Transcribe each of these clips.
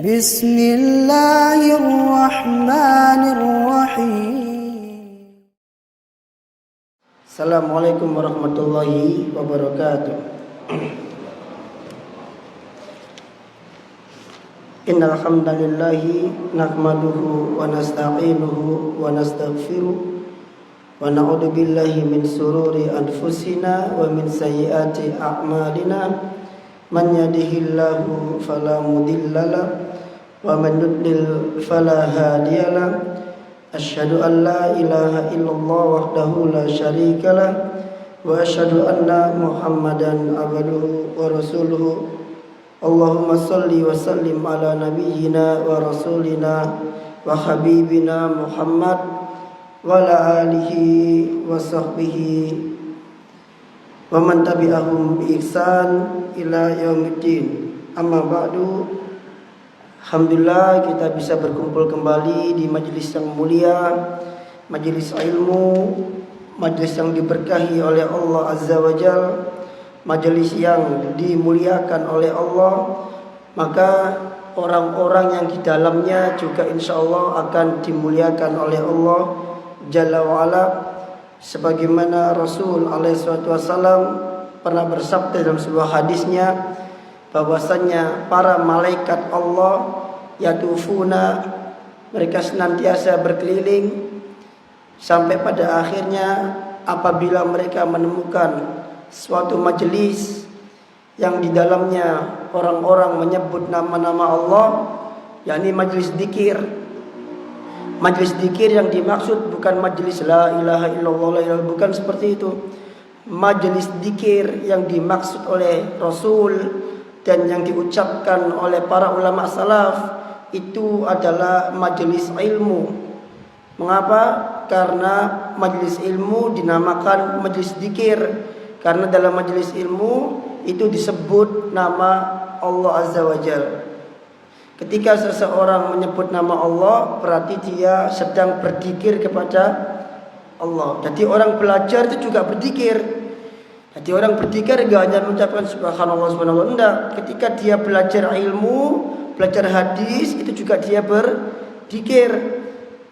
Bismillahirrahmanirrahim. Assalamualaikum warahmatullahi wabarakatuh. Innal hamdalillahi nahmaduhu wa nasta'inuhu wa nastaghfiruh wa na'udzu billahi min sururi anfusina wa min sayyiati a'malina. Man yahdihillahu fala mudhillalah wa man yudlil fala hadiyalah. Asyhadu an la ilaha illallah wahdahu la syarikalah wa asyhadu anna Muhammadan abduhu wa rasuluhu. Allahumma salli wa sallim ala nabiyyina wa rasulina wa habibina Muhammad wa ala alihi wa sahbihi wa man tabi'ahum bi ihsan ila yaumiddin. Amma ba'du. Alhamdulillah kita bisa berkumpul kembali di majelis yang mulia, majelis ilmu, majelis yang diberkahi oleh Allah Azza wa Jalla, majelis yang dimuliakan oleh Allah. Maka orang-orang yang di dalamnya juga insya Allah akan dimuliakan oleh Allah Jalla wa'ala. Sebagaimana Rasul alaihissalam pernah bersabda dalam sebuah hadisnya, bahwasannya para malaikat Allah yatufuna, mereka senantiasa berkeliling sampai pada akhirnya apabila mereka menemukan suatu majelis yang di dalamnya orang-orang menyebut nama-nama Allah, yakni majelis dzikir. Majelis dzikir yang dimaksud bukan majelis la ilaha illallah, bukan seperti itu. Majelis dzikir yang dimaksud oleh Rasul dan yang diucapkan oleh para ulama salaf itu adalah majelis ilmu. Mengapa? Karena majelis ilmu dinamakan majelis dzikir, karena dalam majelis ilmu itu disebut nama Allah Azza wa Jalla. Ketika seseorang menyebut nama Allah, berarti dia sedang berzikir kepada Allah. Jadi orang belajar itu juga berzikir. Jadi orang berzikir enggak hanya mengucapkan subhanallah subhanallah, enggak. Ketika dia belajar ilmu, belajar hadis, itu juga dia berzikir.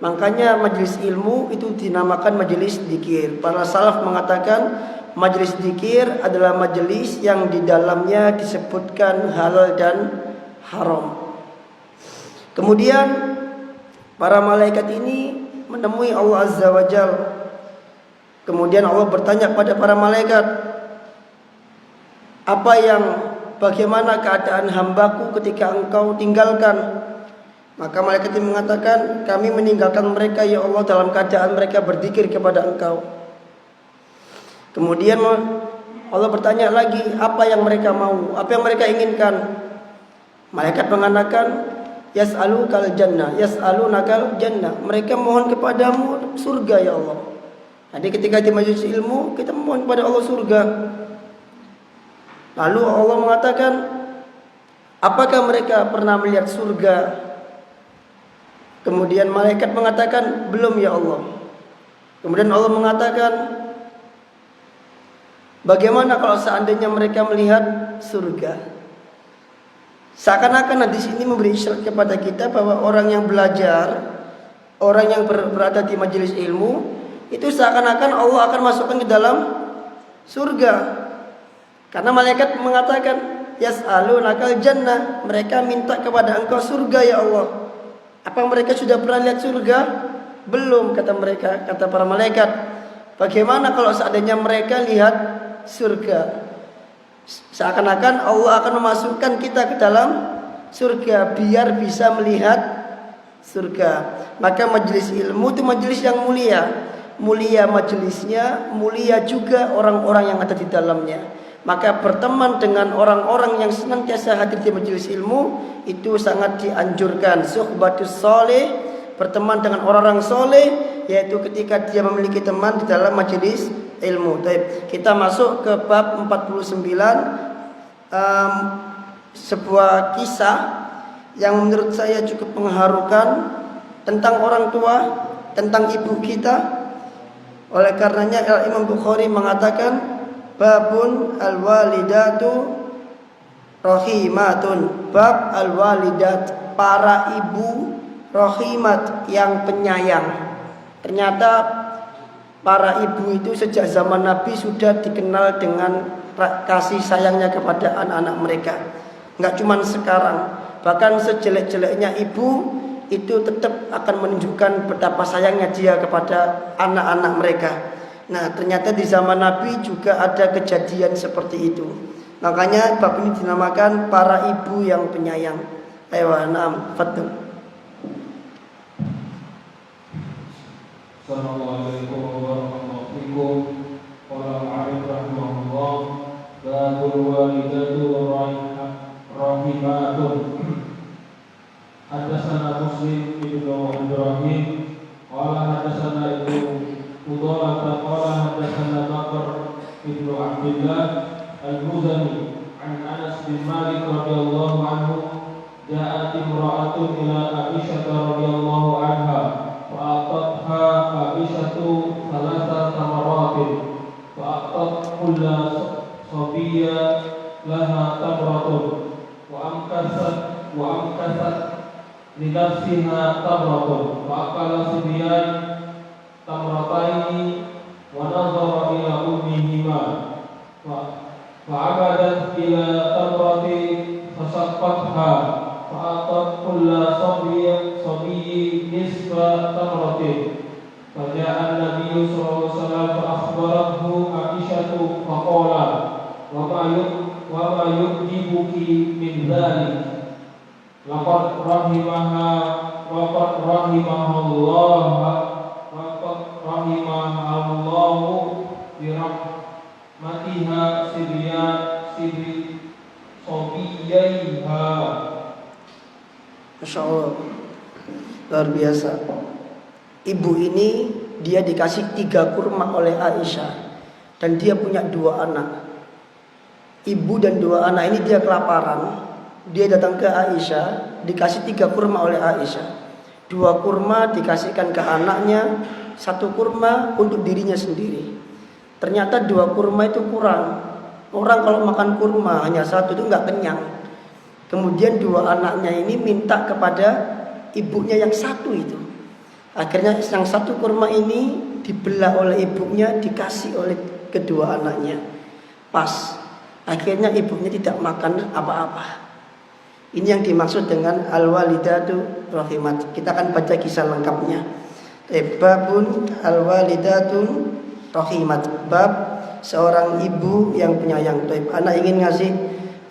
Makanya majelis ilmu itu dinamakan majelis dzikir. Para salaf mengatakan majelis dzikir adalah majelis yang di dalamnya disebutkan halal dan haram. Kemudian para malaikat ini menemui Allah Azza wa Jalla. Kemudian Allah bertanya kepada para malaikat, bagaimana keadaan hambaku ketika engkau tinggalkan? Maka malaikat ini mengatakan, kami meninggalkan mereka ya Allah dalam keadaan mereka berzikir kepada engkau. Kemudian Allah bertanya lagi, apa yang mereka mau, apa yang mereka inginkan? Malaikat mengatakan, yas'alunakal jannah, mereka mohon kepadamu surga ya Allah. Jadi ketika di majelis ilmu kita memohon kepada Allah surga. Lalu Allah mengatakan, apakah mereka pernah melihat surga? Kemudian malaikat mengatakan, belum ya Allah. Kemudian Allah mengatakan, bagaimana kalau seandainya mereka melihat surga? Seakan-akan di sini memberi isyarat kepada kita bahwa orang yang belajar, orang yang berada di majelis ilmu, itu seakan-akan Allah akan masukkan ke dalam surga. Karena malaikat mengatakan, yas'alunakal jannah, mereka minta kepada engkau surga ya Allah. Apa mereka sudah pernah lihat surga? Belum, kata mereka, kata para malaikat. Bagaimana kalau seandainya mereka lihat surga? Seakan-akan Allah akan memasukkan kita ke dalam surga biar bisa melihat surga. Maka majelis ilmu itu majelis yang mulia. Mulia majelisnya, mulia juga orang-orang yang ada di dalamnya. Maka berteman dengan orang-orang yang senantiasa hadir di majelis ilmu itu sangat dianjurkan. Suhbatus saleh, berteman dengan orang-orang soleh, yaitu ketika dia memiliki teman di dalam majelis ilmu. Kita masuk ke bab 49, sebuah kisah yang menurut saya cukup mengharukan tentang orang tua, tentang ibu kita. Oleh karenanya Imam Bukhari mengatakan Babun al-walidatu rahimatun. Bab al-walidat, para ibu rahimat, yang penyayang. Ternyata para ibu itu sejak zaman Nabi sudah dikenal dengan kasih sayangnya kepada anak-anak mereka. Enggak cuma sekarang, bahkan sejelek-jeleknya ibu itu tetap akan menunjukkan betapa sayangnya dia kepada anak-anak mereka. Nah, ternyata di zaman Nabi juga ada kejadian seperti itu. Makanya bab ini dinamakan para ibu yang penyayang. Ayo, na'am, fadl. Assalamualaikum warahmatullahi wabarakatuh. Qala al-'arif rahimahullah, babul walidatu rahimatun. Hadatsana Muslim ibnu Ibrahim qala hadatsana Ibnu Udalah qala hadatsana Bakar ibnu Abdullah al-Muzani an Anas bin Malik radhiyallahu anhu, ja'at imra'atun ila Aisyah radhiyallahu anha fa'atatha Aisyatu thalatha tamaratin fa'atat kulla sabiyya laha tamratun wa amkasat linafsiha tamratun fa'akala sibyan tamrataini wa nazara ila ummihima fa'abadat ila tamrati fasaqqatha fa'atat kulla sabiyyi nisfa tamratin faja'a an-nabiyyu sallallahu alaihi wasallam fa'akhbarathu Aisyatu faqala wa ma yujibuki min dhalik laqad rahimahallahu bi rahmatiha sobiyaiha. Masya Allah, luar biasa. Ibu ini dia dikasih 3 kurma oleh Aisyah, dan dia punya 2 anak. Ibu dan 2 anak ini dia kelaparan. Dia datang ke Aisyah, dikasih 3 kurma oleh Aisyah. 2 kurma dikasihkan ke anaknya, 1 kurma untuk dirinya sendiri. Ternyata 2 kurma itu kurang. Orang kalau makan kurma hanya 1 itu nggak kenyang. Kemudian 2 anaknya ini minta kepada ibunya yang 1 itu. Akhirnya yang 1 kurma ini dibelah oleh ibunya, dikasih oleh kedua anaknya. Pas. Akhirnya ibunya tidak makan apa-apa. Ini yang dimaksud dengan al-walidatu rahimat. Kita akan baca kisah lengkapnya. Babun al-walidatu rahimat. Bab seorang ibu yang penyayang. Anak ingin ngasih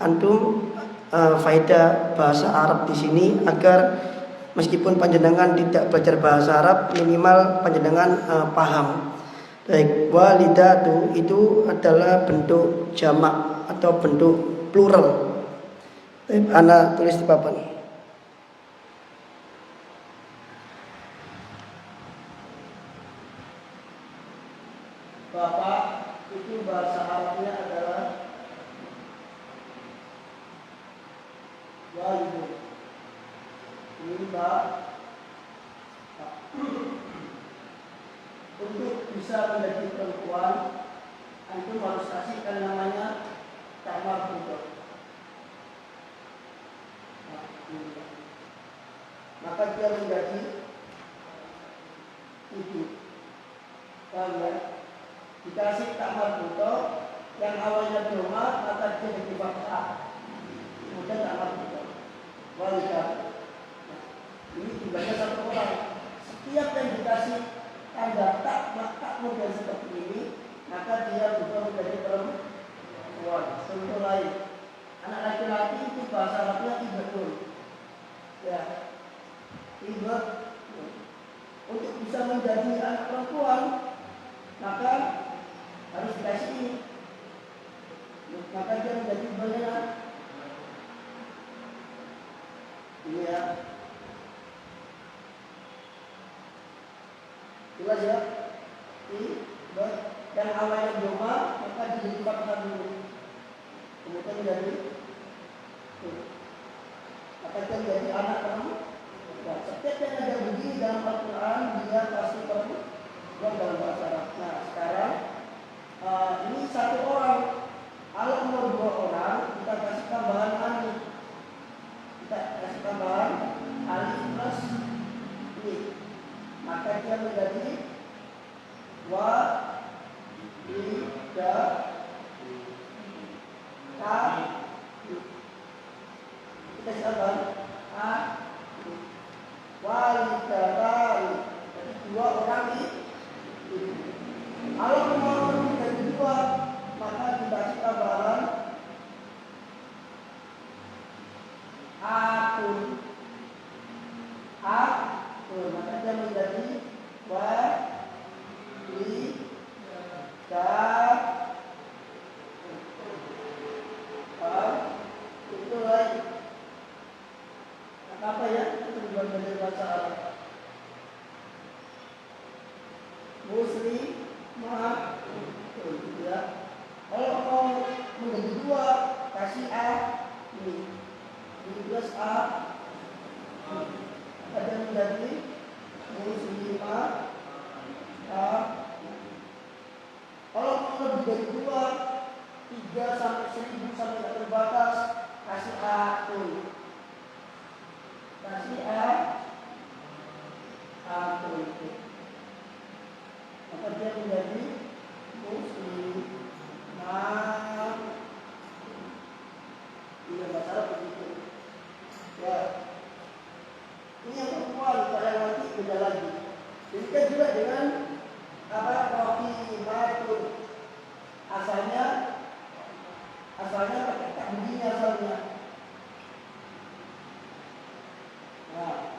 antum faedah bahasa Arab di sini agar meskipun panjenengan tidak belajar bahasa Arab, minimal panjenengan paham. Walidatu itu adalah bentuk jamak atau bentuk plural. Ana tulis di papan. Bapak itu bahasa Arabnya adalah walidu. Ini bab. Untuk bisa menjadi perempuan, antum harus kasihkan namanya tamar budak. Maka dia menjadi ibu. Paham ya? Dikasih tamar budak yang awalnya doma, maka dia jadi fathah. Kemudian tamar budak. Walidah. Ini dibaca 1 orang. Setiap yang dikasih tanda tak model seperti ini, maka dia berubah menjadi perempuan. Contoh lain, anak laki-laki itu bahasa Arabnya ibadun. Ya, ibad. Untuk bisa menjadi anak perempuan, maka harus dikasih ini. Maka dia menjadi banyak. Ini ya. Jelas ya? Dan awalnya doma, maka jadi fathah dulu. Kemudian menjadi menjadi anak perempuan. Setiap yang ada begini dalam Al-Quran, dia pasti perempuan dalam bahasa Arab. Nah, sekarang ini 1 orang lebih dari 2, 3 sampai 1000 sampai tidak terbatas, kasih akun. Kasih akun. Maka dia menjadi muslim. Nah, iya bahasa Arab begitu. Ya, ini yang perempuan, kalau yang nanti beda lagi. Demikian juga dengan rohimatun. Asalnya pakai tak bunyinya asalnya. Nah,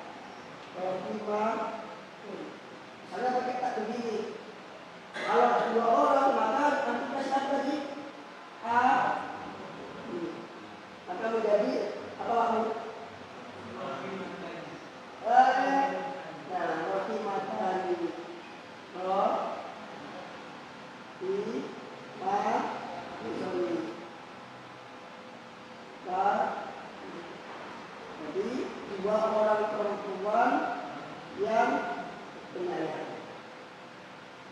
rohimatun. Asalnya pakai tak begini. Kalau ada 2 orang maka nanti kasih apa tadi? Maka menjadi apa kamu? Nah, roti makan ini. Jadi 2 orang perempuan yang penyayang.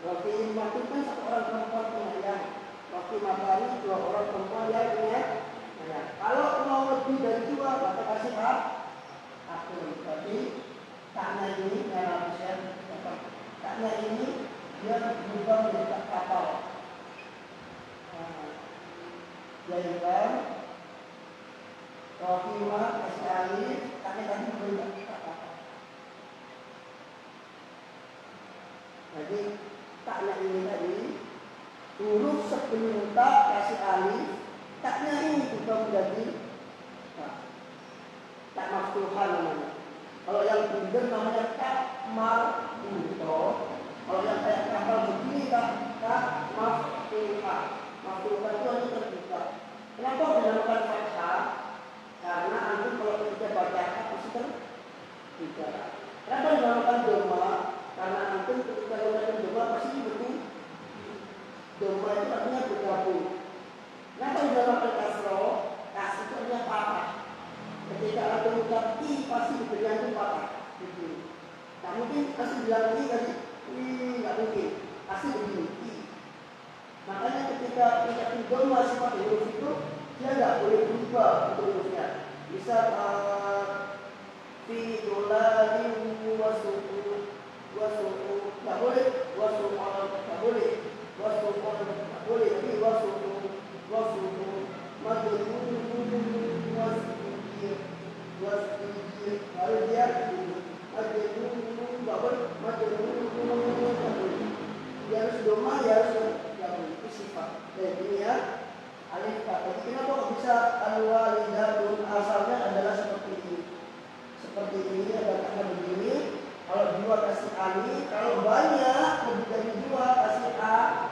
Roti makan kan 1 orang perempuan penyayang. Roti makan 2 orang perempuan yang penyayang. Kalau mau lebih dari 2 maka kasih akun. Berarti takna ini takna ini dia berubah menjadi kapal. Jadikan rohimah kasih alif takna tadi berubah kapal. Jadi takna ini tadi huruf sebelum tak kasih alif, takna ini berubah menjadi tak maftuhan namanya. Kalau yang benar namanya tak marbuto. Kalau yang kayak kapal begini tak maftuhan. Maftuhan itu hanya terbuka. Kenapa dinamakan fathah? Karena antum kalau kita baca pasti terbuka. Kenapa dinamakan doma? Karena antum ketika menggunakan doma pasti betul. Doma itu artinya bergabung. Kenapa dinamakan kasro? Kasro itu artinya patah. Ketika ada ucap i pasti diberikan itu patah. Tak mungkin pasti bilang i tadi, nggak mungkin. Pasti begini i. Makanya ketika ucap doma sifat huruf itu dia nggak boleh berubah untuk hurufnya. Bisa fi dolari wasuku nggak boleh, wasukol nggak boleh, wasukol nggak boleh. Tapi wasuku madun baru dia dia harus doma, dia harus itu sifat. Jadi ya alif ka. Jadi kenapa kok bisa al-walidatun asalnya adalah seperti ini. Seperti ini ada kata begini. Kalau 2 kasih alif, kalau banyak lebih dari 2 kasih a.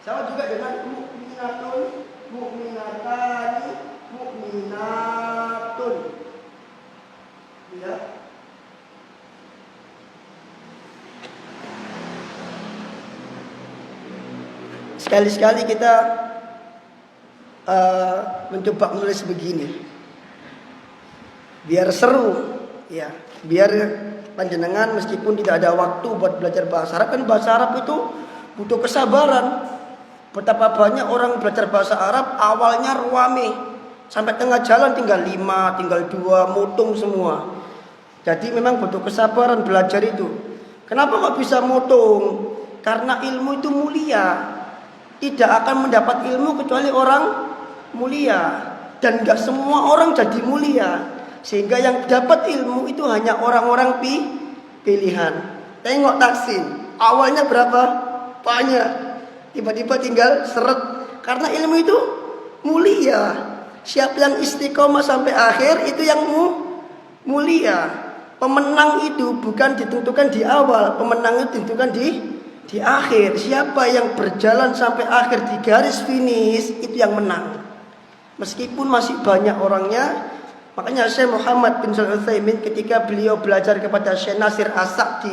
Sama juga dengan mukminatun, mukminatani, mukminatun. Ya. Sekali-sekali kita mencoba menulis begini. Biar seru, ya. Biar panjenengan meskipun tidak ada waktu buat belajar bahasa Arab, kan bahasa Arab itu butuh kesabaran. Betapa banyak orang belajar bahasa Arab awalnya ruame, sampai tengah jalan tinggal 5, tinggal 2, mutung semua. Jadi memang butuh kesabaran belajar itu. Kenapa kok bisa mutung? Karena ilmu itu mulia. Tidak akan mendapat ilmu kecuali orang mulia. Dan gak semua orang jadi mulia. Sehingga yang dapat ilmu itu hanya orang-orang pilihan. Tengok Taksin, awalnya berapa? Banyak. Tiba-tiba tinggal seret. Karena ilmu itu mulia. Siapa yang istiqomah sampai akhir itu yang mulia. Pemenang itu bukan ditentukan di awal, pemenang itu ditentukan di akhir. Siapa yang berjalan sampai akhir di garis finish itu yang menang. Meskipun masih banyak orangnya. Makanya Syekh Muhammad bin Shalih Al-Utsaimin ketika beliau belajar kepada Syekh Nasir As-Sa'di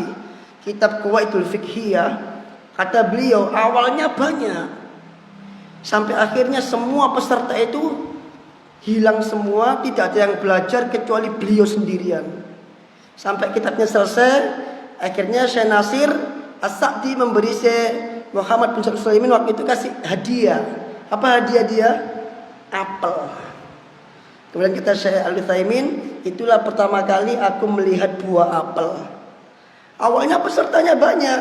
kitab Qawaidul Fiqhiyah, kata beliau awalnya banyak, sampai akhirnya semua peserta itu hilang semua, tidak ada yang belajar kecuali beliau sendirian. Sampai kitabnya selesai, akhirnya Syekh Nasir As-Sa'di memberi Syekh Muhammad bin Shalih Al-Utsaimin waktu itu kasih hadiah. Apa hadiah dia? Apel. Kemudian kita Syekh Al-Utsaimin, itulah pertama kali aku melihat buah apel. Awalnya pesertanya banyak,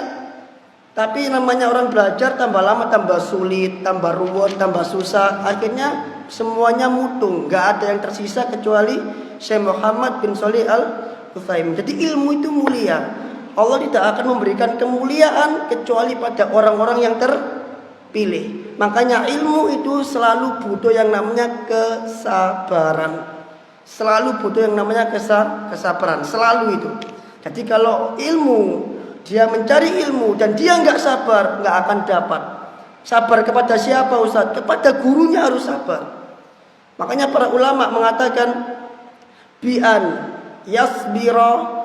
tapi namanya orang belajar tambah lama tambah sulit, tambah ruwet, tambah susah. Akhirnya semuanya mutung, nggak ada yang tersisa kecuali Syekh Muhammad bin Shalih Al-Utsaimin. Jadi ilmu itu mulia. Allah tidak akan memberikan kemuliaan kecuali pada orang-orang yang terpilih. Makanya ilmu itu selalu butuh yang namanya kesabaran. Selalu butuh yang namanya kesabaran. Selalu itu. Jadi kalau ilmu, dia mencari ilmu dan dia nggak sabar, nggak akan dapat. Sabar kepada siapa Ustaz? Kepada gurunya harus sabar. Makanya para ulama mengatakan bi'an yasbira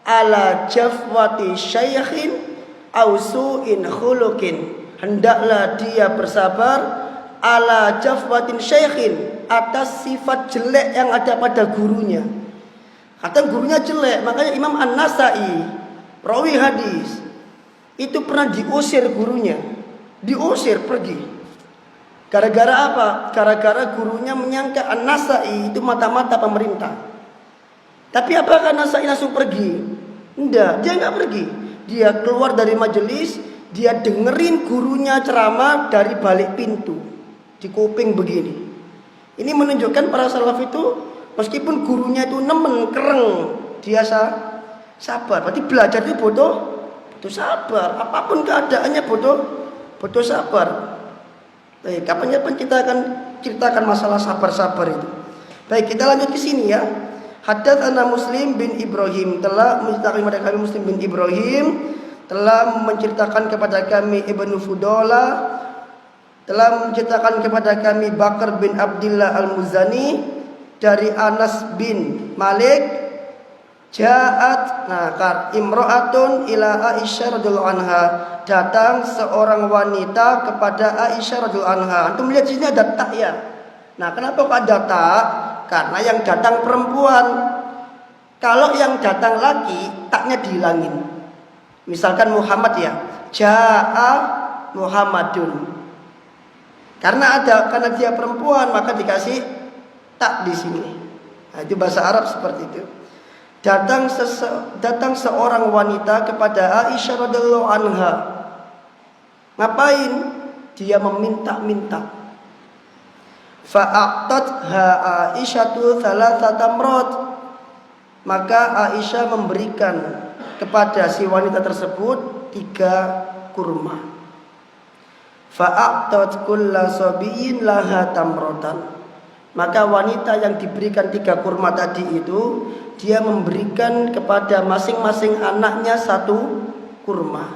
ala jafwati syaikhin au su'in khuluqin. Hendaklah dia bersabar ala jafwatin syaikhin, atas sifat jelek yang ada pada gurunya. Kata gurunya jelek, makanya Imam An-Nasai, rawi hadis, itu pernah diusir gurunya. Diusir pergi. Gara-gara apa? Gara-gara gurunya menyangka An-Nasai itu mata-mata pemerintah. Tapi apakah An-Nasai langsung pergi? Enggak, dia enggak pergi. Dia keluar dari majelis, dia dengerin gurunya ceramah dari balik pintu, di kuping begini. Ini menunjukkan para salaf itu meskipun gurunya itu nemen, kereng, dia sabar. Berarti belajar itu butuh sabar. Apapun keadaannya butuh sabar. Baik, kapan-kapan kita akan ceritakan masalah sabar-sabar itu. Baik, kita lanjut ke sini ya. Haddatsana Muslim bin Ibrahim, telah menceritakan kepada kami Muslim bin Ibrahim, telah menceritakan kepada kami Ibnu Fudalah, telah menceritakan kepada kami Bakar bin Abdullah Al-Muzani dari Anas bin Malik, ja'at imra'atun ila Aisyah radhiyallahu anha, datang seorang wanita kepada Aisyah radhiyallahu anha. Antum lihat sini ada tak ya. Nah, kenapa kok ada tak? Karena yang datang perempuan. Kalau yang datang laki, taknya dihilangin. Misalkan Muhammad ya, ja'a Muhammadun. Karena dia perempuan, maka dikasih tak di sini. Nah, itu bahasa Arab seperti itu. Datang seorang wanita kepada Aisyah radhiyallahu anha. Ngapain? Dia meminta-minta. Fa'aqtatha Aisyatu thalathata tamrat. Maka Aisyah memberikan kepada si wanita tersebut 3 kurma. Fa'aqtat kulla sabiyin laha tamratan. Maka wanita yang diberikan 3 kurma tadi itu, dia memberikan kepada masing-masing anaknya 1 kurma.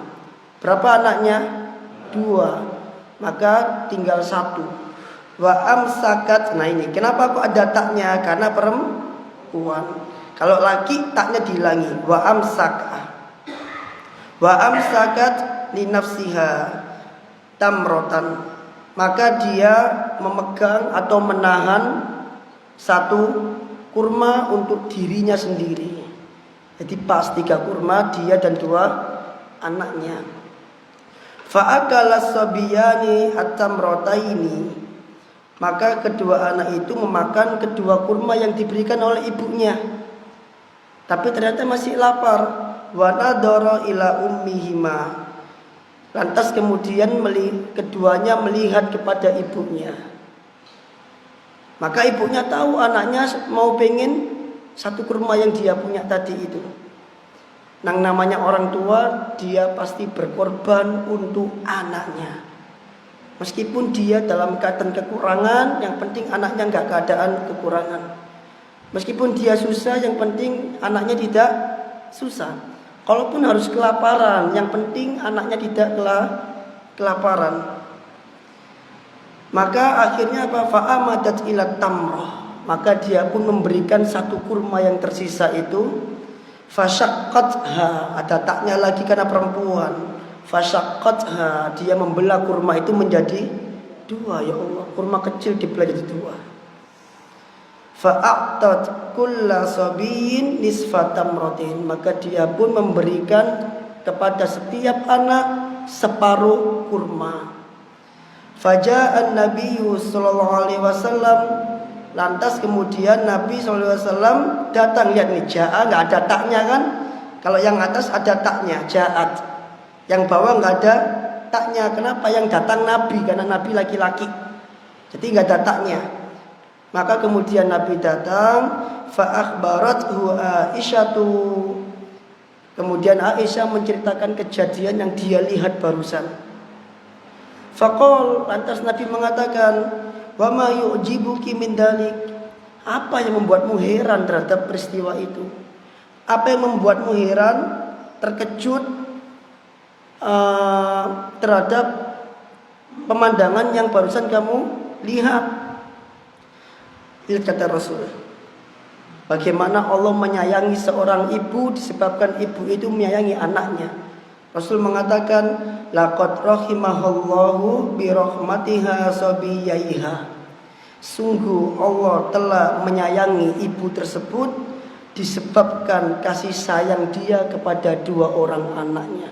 Berapa anaknya? 2. Maka tinggal 1. Wa amsakat. Nah ini, kenapa kok ada taknya? Karena perempuan. Kalau laki taknya dihilangi. Wa amsakat li nafsiha tamrotan. Maka dia memegang atau menahan 1 kurma untuk dirinya sendiri. Jadi pas 3 kurma dia dan 2 anaknya. Fa'akala sabiyani at-tamrataini. Maka kedua anak itu memakan 2 kurma yang diberikan oleh ibunya. Tapi ternyata masih lapar. Wa nadara ila ummihima. Lantas kemudian keduanya melihat kepada ibunya. Maka ibunya tahu anaknya mau pengen 1 kurma yang dia punya tadi itu. Nang namanya orang tua, dia pasti berkorban untuk anaknya. Meskipun dia dalam keadaan kekurangan, yang penting anaknya nggak keadaan kekurangan. Meskipun dia susah, yang penting anaknya tidak susah. Kalaupun harus kelaparan, yang penting anaknya tidak kelaparan. Maka akhirnya apa? Fa'amadat ila tamrah. Maka dia pun memberikan 1 kurma yang tersisa itu. Fasyaqqatha, ada taknya lagi karena perempuan. Fasyaqqatha, dia membelah kurma itu menjadi 2. Ya Allah, kurma kecil dibelah jadi 2. Fa'aqtat kulla sabiyin nisfa tamratin. Maka dia pun memberikan kepada setiap anak separuh kurma. Faja'an Nabiyyu sallallahu alaihi wasallam, lantas kemudian Nabi sallallahu alaihi wasallam datang. Lihat nih, ja'a enggak ada taknya kan? Kalau yang atas ada taknya, ja'at. Yang bawah enggak ada taknya. Kenapa? Yang datang Nabi, karena Nabi laki-laki. Jadi enggak ada taknya. Maka kemudian Nabi datang, fa akhbarathu Aisyatu. Kemudian Aisyah menceritakan kejadian yang dia lihat barusan. Faqal, lantas Nabi mengatakan, wa ma yu'jibuki min dalik? Apa yang membuatmu heran terhadap peristiwa itu? Apa yang membuatmu heran, terkejut terhadap pemandangan yang barusan kamu lihat? Lihat kata Rasul, bagaimana Allah menyayangi seorang ibu disebabkan ibu itu menyayangi anaknya. Rasul mengatakan, laqad rahimahallahu bi rahmatiha sabiyaiha. Sungguh Allah telah menyayangi ibu tersebut disebabkan kasih sayang dia kepada dua orang anaknya.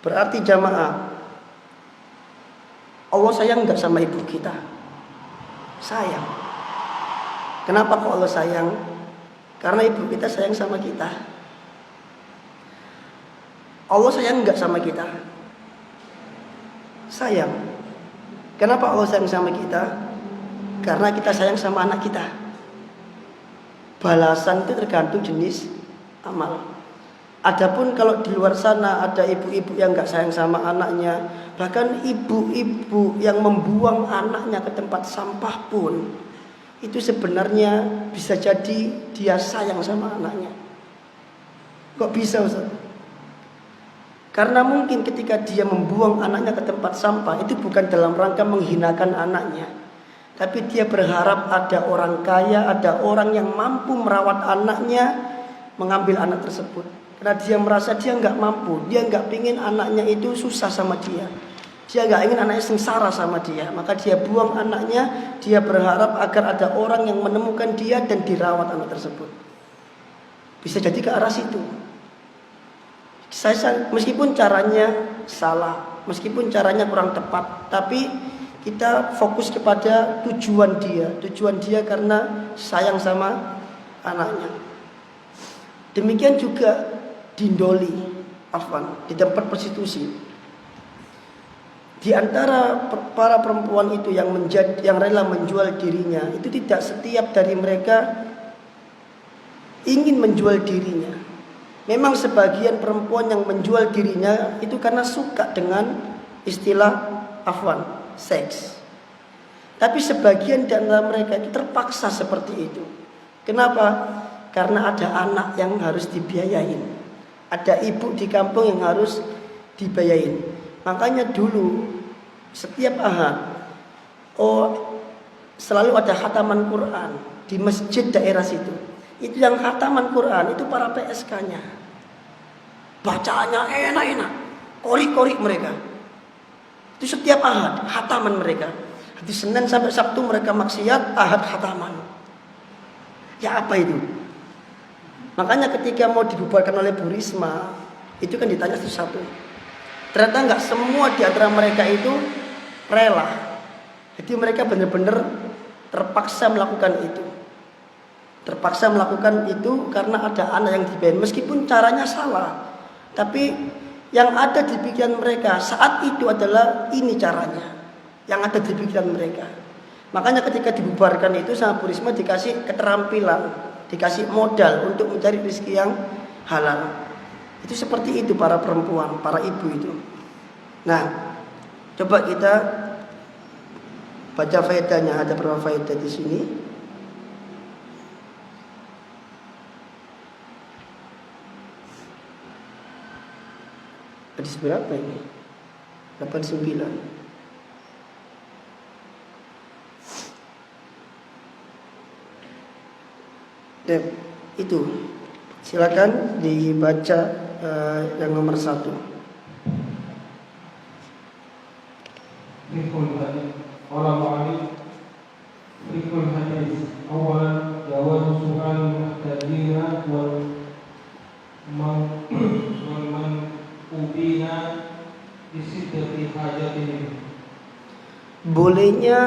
Berarti jamaah, Allah sayang enggak sama ibu kita? Sayang. Kenapa kok Allah sayang? Karena ibu kita sayang sama kita. Allah sayang enggak sama kita? Sayang. Kenapa Allah sayang sama kita? Karena kita sayang sama anak kita. Balasan itu tergantung jenis amal. Adapun kalau di luar sana ada ibu-ibu yang enggak sayang sama anaknya, bahkan ibu-ibu yang membuang anaknya ke tempat sampah pun, itu sebenarnya bisa jadi dia sayang sama anaknya. Kok bisa, Ustaz? Karena mungkin ketika dia membuang anaknya ke tempat sampah, itu bukan dalam rangka menghinakan anaknya, tapi dia berharap ada orang kaya, ada orang yang mampu merawat anaknya, mengambil anak tersebut. Karena dia merasa dia nggak mampu, dia nggak ingin anaknya itu susah sama dia, dia nggak ingin anaknya sengsara sama dia, maka dia buang anaknya. Dia berharap agar ada orang yang menemukan dia dan dirawat anak tersebut. Bisa jadi ke arah situ. Saya meskipun caranya salah, meskipun caranya kurang tepat, tapi kita fokus kepada tujuan dia. Tujuan dia karena sayang sama anaknya. Demikian juga dindoli, di tempat prostitusi. Di antara para perempuan itu yang rela menjual dirinya, itu tidak setiap dari mereka ingin menjual dirinya. Memang sebagian perempuan yang menjual dirinya itu karena suka dengan istilah seks. Tapi sebagian di antara mereka itu terpaksa seperti itu. Kenapa? Karena ada anak yang harus dibiayain, ada ibu di kampung yang harus dibiayain. Makanya dulu setiap Ahad selalu ada khataman Quran di masjid daerah situ. Itu yang khataman Quran itu para PSK-nya. Bacaannya enak-enak, korik-korik mereka. Itu setiap Ahad khataman mereka. Di Senin sampai Sabtu mereka maksiat, Ahad khataman. Ya apa itu? Makanya ketika mau dibubarkan oleh Bu Risma, itu kan ditanya satu-satu. Ternyata nggak semua di antara mereka itu rela. Jadi mereka benar-benar terpaksa melakukan itu. Terpaksa melakukan itu karena ada anak yang dibayar. Meskipun caranya salah, tapi yang ada di pikiran mereka saat itu adalah ini caranya. Yang ada di pikiran mereka. Makanya ketika dibubarkan itu sama Bu Risma dikasih keterampilan, dikasih modal untuk mencari rezeki yang halal. Itu seperti itu para perempuan, para ibu itu. Nah, coba kita baca faedahnya. Ada berapa faedah di sini? Hadis berapa ini? 89. Itu silakan dibaca yang nomor 1. Fikul hadis, qala mu'alif. Fikul hadis, awalan jawab su'al muhtajina wal man mustaddina bi siddati hajatihim. Bolehnya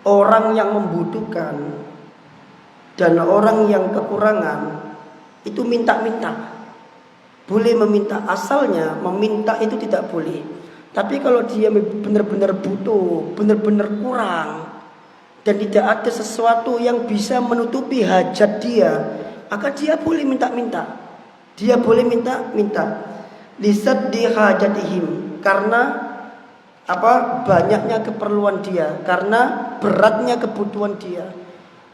orang yang membutuhkan dan orang yang kekurangan itu minta-minta. Boleh meminta, asalnya meminta itu tidak boleh. Tapi kalau dia benar-benar butuh, benar-benar kurang, dan tidak ada sesuatu yang bisa menutupi hajat dia, maka dia boleh minta-minta. Dia boleh minta-minta. Lisaddi hajatihim, karena banyaknya keperluan dia, karena beratnya kebutuhan dia.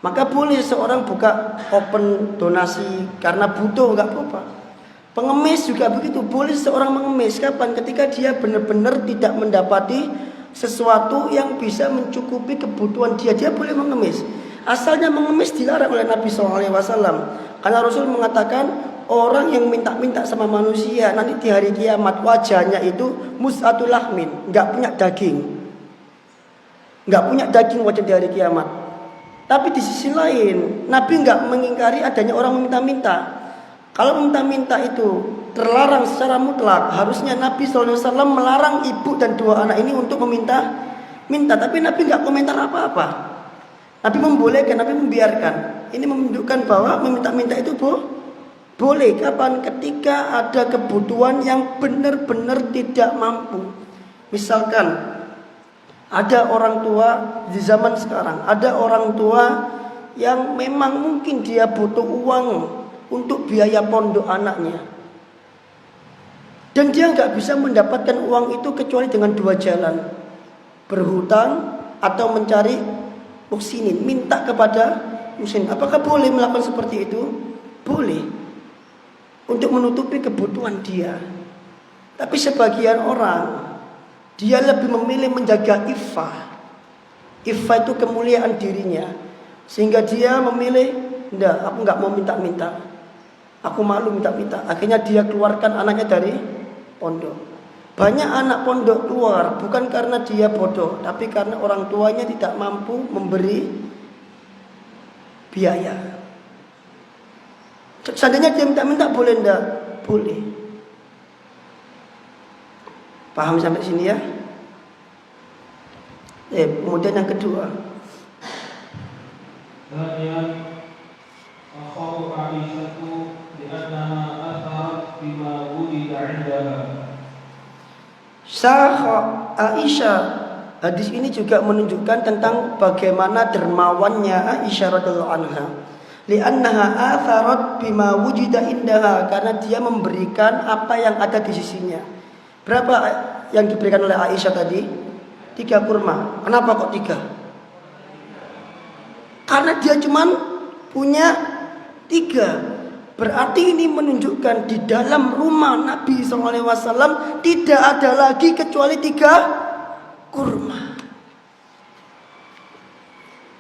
Maka boleh seorang buka open donasi karena butuh, enggak apa-apa. Pengemis juga begitu, boleh seorang mengemis kapan? Ketika dia benar-benar tidak mendapati sesuatu yang bisa mencukupi kebutuhan dia, dia boleh mengemis. Asalnya mengemis dilarang oleh Nabi SAW, karena Rasul mengatakan orang yang minta-minta sama manusia nanti di hari kiamat wajahnya itu mus'atul lahmin, nggak punya daging, wajah di hari kiamat. Tapi di sisi lain Nabi nggak mengingkari adanya orang meminta-minta. Kalau meminta-minta itu terlarang secara mutlak, harusnya Nabi SAW melarang ibu dan dua anak ini untuk meminta-minta. Tapi Nabi nggak komentar apa-apa. Nabi membolehkan, Nabi membiarkan. Ini menunjukkan bahwa meminta-minta itu boleh. Kapan? Ketika ada kebutuhan yang benar-benar tidak mampu. Misalkan ada orang tua di zaman sekarang, ada orang tua yang memang mungkin dia butuh uang untuk biaya pondok anaknya, dan dia nggak bisa mendapatkan uang itu kecuali dengan dua jalan: berhutang atau mencari muksinin, minta kepada muksinin. Apakah boleh melakukan seperti itu? Boleh, untuk menutupi kebutuhan dia. Tapi sebagian orang dia lebih memilih menjaga iffah. Iffah itu kemuliaan dirinya, sehingga dia memilih, enggak, aku nggak mau minta-minta, aku malu minta-minta. Akhirnya dia keluarkan anaknya dari pondok. Banyak anak pondok keluar bukan karena dia bodoh, tapi karena orang tuanya tidak mampu memberi biaya. Seandainya dia minta-minta boleh enggak? Boleh. Paham sampai sini ya? Kemudian yang kedua, Kemudian akhau Aisyah li'annaha atharat bima wujida 'indaha. Sah Aisyah, hadis ini juga menunjukkan tentang bagaimana dermawannya Aisyah radhiyallahu anha. Li'annaha atharat bima wujida indaha, karena dia memberikan apa yang ada di sisinya. Berapa yang diberikan oleh Aisyah tadi? 3 kurma. Kenapa kok 3? Karena dia cuman punya 3. Berarti ini menunjukkan di dalam rumah Nabi SAW tidak ada lagi kecuali 3 kurma.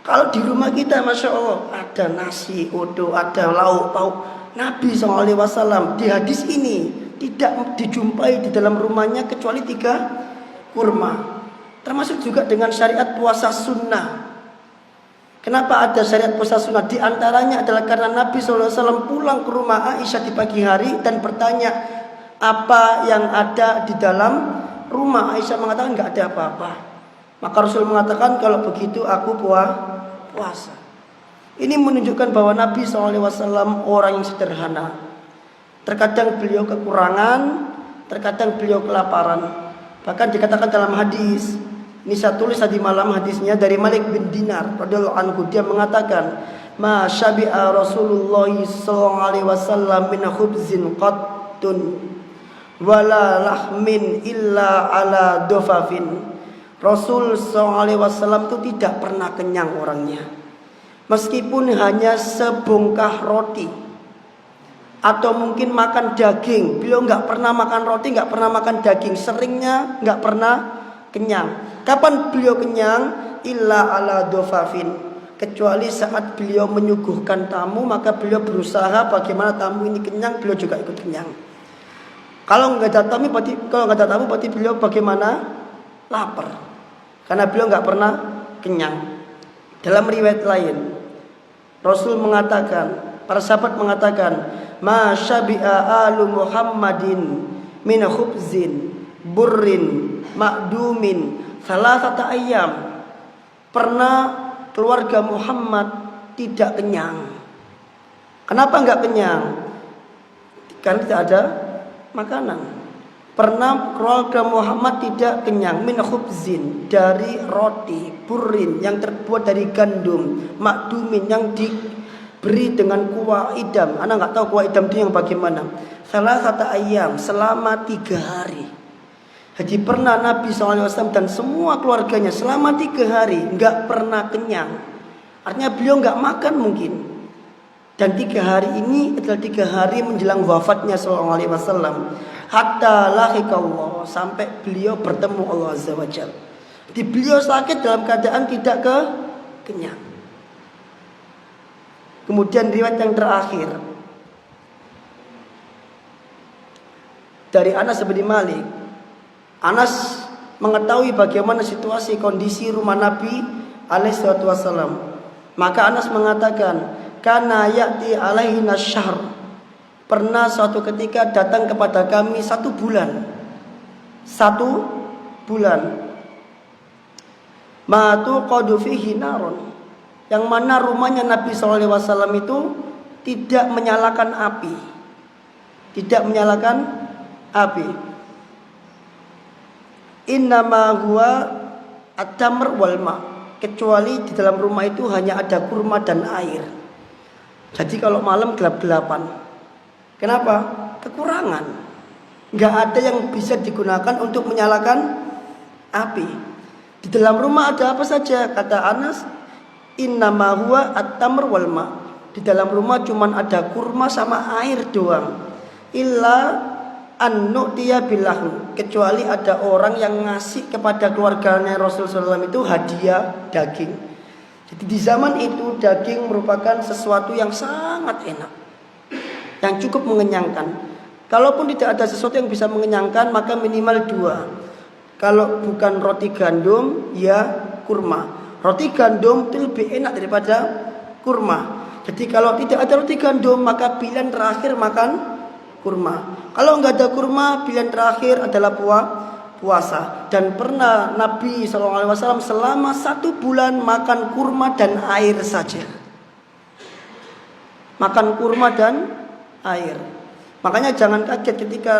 Kalau di rumah kita, Masya Allah, ada nasi, uduk, ada lauk pauk. Nabi SAW di hadis ini tidak dijumpai di dalam rumahnya kecuali 3 kurma. Termasuk juga dengan syariat puasa sunnah. Kenapa ada syariat puasa sunnah? Di antaranya adalah karena Nabi SAW pulang ke rumah Aisyah di pagi hari dan bertanya apa yang ada di dalam rumah. Aisyah mengatakan nggak ada apa-apa. Maka Rasul mengatakan kalau begitu aku puasa. Ini menunjukkan bahwa Nabi SAW orang yang sederhana. Terkadang beliau kekurangan, terkadang beliau kelaparan. Bahkan dikatakan dalam hadis, ini saya tulis tadi malam hadisnya dari Malik bin Dinar radhiyallahu anhu, dia mengatakan, "Ma syabi'a Rasulullah sallallahu alaihi wasallam min khubzin qattun wala lahmin illa ala dofafin." Rasul sallallahu alaihi wasallam itu tidak pernah kenyang orangnya. Meskipun hanya sebongkah roti atau mungkin makan daging, beliau nggak pernah makan roti, nggak pernah makan daging, seringnya nggak pernah kenyang. Kapan beliau kenyang? Illa ala dofafin, kecuali saat beliau menyuguhkan tamu, maka beliau berusaha bagaimana tamu ini kenyang, beliau juga ikut kenyang. Kalau nggak ada tamu berarti beliau bagaimana? Lapar, karena beliau nggak pernah kenyang. Dalam riwayat lain, Rasul mengatakan, para sahabat mengatakan, "Ma syabi'a alu Muhammadin min khubzin burrin ma'dumin salasata ayyam. Pernah keluarga Muhammad tidak kenyang. Kenapa enggak kenyang? Karena tidak ada makanan. Pernah keluarga Muhammad tidak kenyang min khubzin, dari roti, burrin yang terbuat dari gandum, makdumin yang diberi dengan kuah idam. Anda nggak tahu kuah idam itu yang bagaimana. Salasata ayyam, selama 3 hari. Jadi pernah Nabi SAW dan semua keluarganya selama 3 hari nggak pernah kenyang. Artinya beliau nggak makan mungkin. Dan 3 hari ini adalah 3 hari menjelang wafatnya Sallallahu Alaihi Wasallam. Hatta lahiqallah, sampai beliau bertemu Allah Azza wa Jalla. Jadi beliau sakit dalam keadaan tidak kenyang. Kemudian riwayat yang terakhir dari Anas bin Malik. Anas mengetahui bagaimana situasi kondisi rumah Nabi alaihissalatu wassalam. Maka Anas mengatakan, kana ya'ti alaihina syahr. Pernah suatu ketika datang kepada kami 1 bulan. 1 bulan. Ma tuqadu fihi narun. Yang mana rumahnya Nabi SAW itu tidak menyalakan api. Tidak menyalakan api. Innama huwa at-tamr wal ma'. Kecuali di dalam rumah itu hanya ada kurma dan air. Jadi kalau malam gelap-gelapan. Kenapa? Kekurangan. Enggak ada yang bisa digunakan untuk menyalakan api. Di dalam rumah ada apa saja? Kata Anas, innama huwa at-tamr wal ma'. Di dalam rumah cuman ada kurma sama air doang. Illa an-nu'tiya bilahm, kecuali ada orang yang ngasih kepada keluarganya Rasulullah SAW itu hadiah daging. Jadi di zaman itu daging merupakan sesuatu yang sangat enak, yang cukup mengenyangkan. Kalaupun tidak ada sesuatu yang bisa mengenyangkan, maka minimal 2. Kalau bukan roti gandum, ya kurma. Roti gandum itu lebih enak daripada kurma. Jadi kalau tidak ada roti gandum, maka pilihan terakhir makan kurma. Kalau enggak ada kurma, pilihan terakhir adalah puasa. Dan pernah Nabi SAW selama 1 bulan makan kurma dan air saja. Makan kurma dan air. Makanya jangan kaget ketika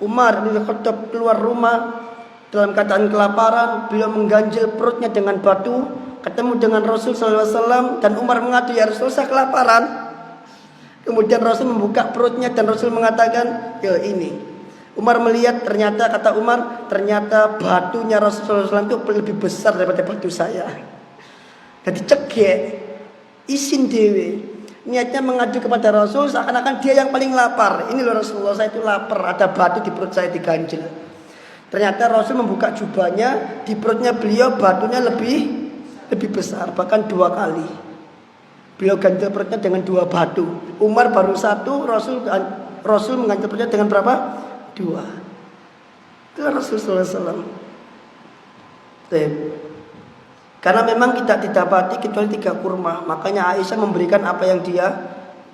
Umar bin Khattab keluar rumah dalam keadaan kelaparan, beliau mengganjil perutnya dengan batu, ketemu dengan Rasul SAW, dan Umar mengadu, ya Rasul, saya kelaparan. Kemudian Rasul membuka perutnya dan Rasul mengatakan, ya ini. Umar melihat, ternyata kata Umar, ternyata batunya Rasulullah SAW itu lebih besar daripada batu saya. Jadi cegek, isin dewe. Niatnya mengadu kepada Rasul seakan-akan dia yang paling lapar. Ini loh Rasulullah, saya itu lapar, ada batu di perut saya diganjil. Ternyata Rasul membuka jubahnya, di perutnya beliau batunya lebih besar, bahkan 2 kali. Beliau ganjil perutnya dengan 2 batu. Umar baru 1, Rasul mengganjil perutnya dengan berapa? 2. Itu Rasulullah SAW. Karena memang tidak didapati kecuali 3 kurma. Makanya Aisyah memberikan apa yang dia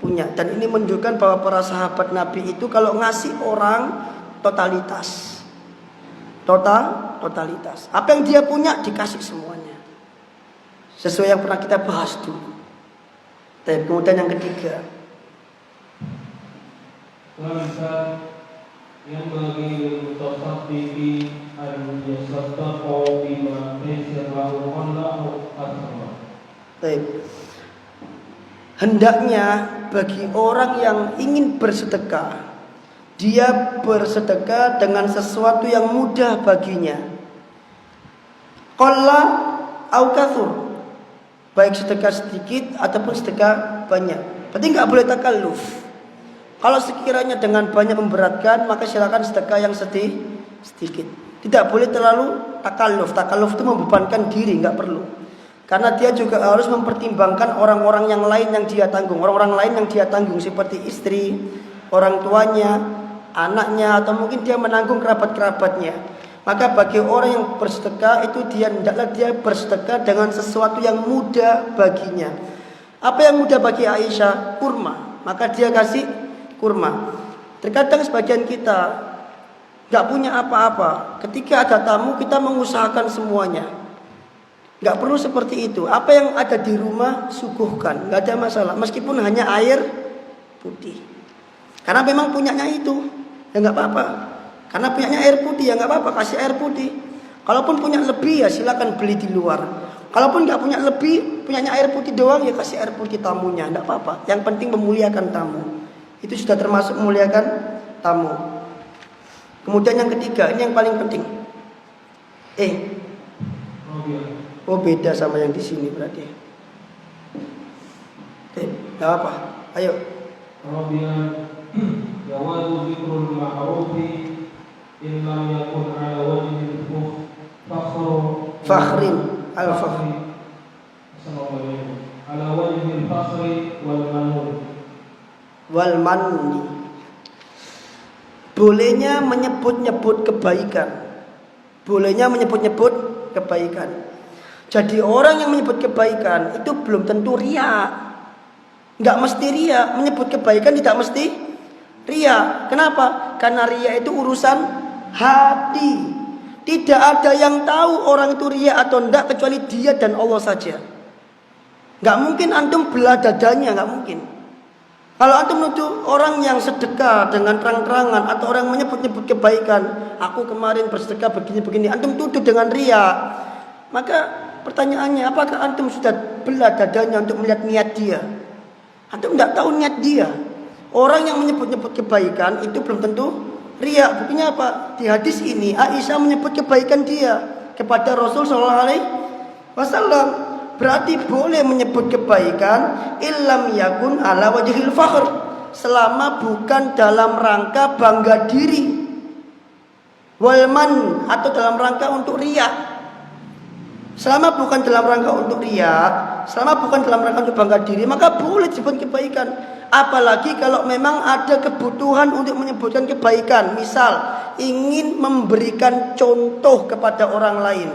punya. Dan ini menunjukkan bahwa para sahabat Nabi itu kalau ngasih orang totalitas. Totalitas. Apa yang dia punya dikasih semuanya. Sesuai yang pernah kita bahas dulu. Kemudian yang ketiga, yang bagi mutasaddiqi al-yasaddaqu bima laysa lahu Allahu akbar. Hendaknya bagi orang yang ingin bersedekah, dia bersedekah dengan sesuatu yang mudah baginya. Qalla au katsur, baik sedekah sedikit ataupun sedekah banyak. Berarti nggak boleh takalluf. Kalau sekiranya dengan banyak memberatkan, maka silakan sedekah yang sedikit. Tidak boleh terlalu takalluf. Takalluf itu membebankan diri, nggak perlu. Karena dia juga harus mempertimbangkan orang-orang yang lain yang dia tanggung. Orang-orang lain yang dia tanggung seperti istri, orang tuanya, anaknya, atau mungkin dia menanggung kerabat-kerabatnya. Maka bagi orang yang bersedekah itu hendaklah dia bersedekah dengan sesuatu yang mudah baginya. Apa yang mudah bagi Aisyah? Kurma. Maka dia kasih kurma. Terkadang sebagian kita nggak punya apa-apa. Ketika ada tamu kita mengusahakan semuanya. Nggak perlu seperti itu. Apa yang ada di rumah suguhkan, nggak ada masalah. Meskipun hanya air putih. Karena memang punyanya itu, ya nggak apa-apa. Karena punyanya air putih ya nggak apa-apa, kasih air putih. Kalaupun punya lebih ya silakan beli di luar. Kalaupun nggak punya lebih, punyanya air putih doang ya kasih air putih tamunya, nggak apa-apa. Yang penting memuliakan tamu. Itu sudah termasuk memuliakan tamu. Kemudian yang ketiga, ini yang paling penting. Oh beda sama yang di sini berarti. Nggak apa. Ayo. Rabian jawazu zikrul ma'rufi in lam yakun ala wajhil fakhrin al-fakhri ala wajhil fakhri wal manni. Bolehnya menyebut-nyebut kebaikan. Bolehnya menyebut-nyebut kebaikan. Jadi orang yang menyebut kebaikan itu belum tentu riya. Enggak mesti riya. Menyebut kebaikan tidak mesti riya. Kenapa? Karena riya itu urusan hati. Tidak ada yang tahu orang itu riya atau enggak kecuali dia dan Allah saja. Enggak mungkin antum belah dadanya, enggak mungkin. Kalau antum nuduh orang yang sedekah dengan terang-terangan atau orang menyebut-nyebut kebaikan, aku kemarin bersedekah begini-begini, antum tuduh dengan riya. Maka pertanyaannya, apakah antum sudah belah dadanya untuk melihat niat dia? Antum tidak tahu niat dia. Orang yang menyebut-nyebut kebaikan itu belum tentu riya. Buktinya apa? Di hadis ini Aisyah menyebut kebaikan dia kepada Rasul sallallahu alaihi wasallam. Berarti boleh menyebut kebaikan illam yakun ala wajhil fakhr, selama bukan dalam rangka bangga diri. Walman, atau dalam rangka untuk riya. Selama bukan dalam rangka untuk riya, selama bukan dalam rangka untuk bangga diri, maka boleh disebut kebaikan. Apalagi kalau memang ada kebutuhan untuk menyebutkan kebaikan. Misal ingin memberikan contoh kepada orang lain,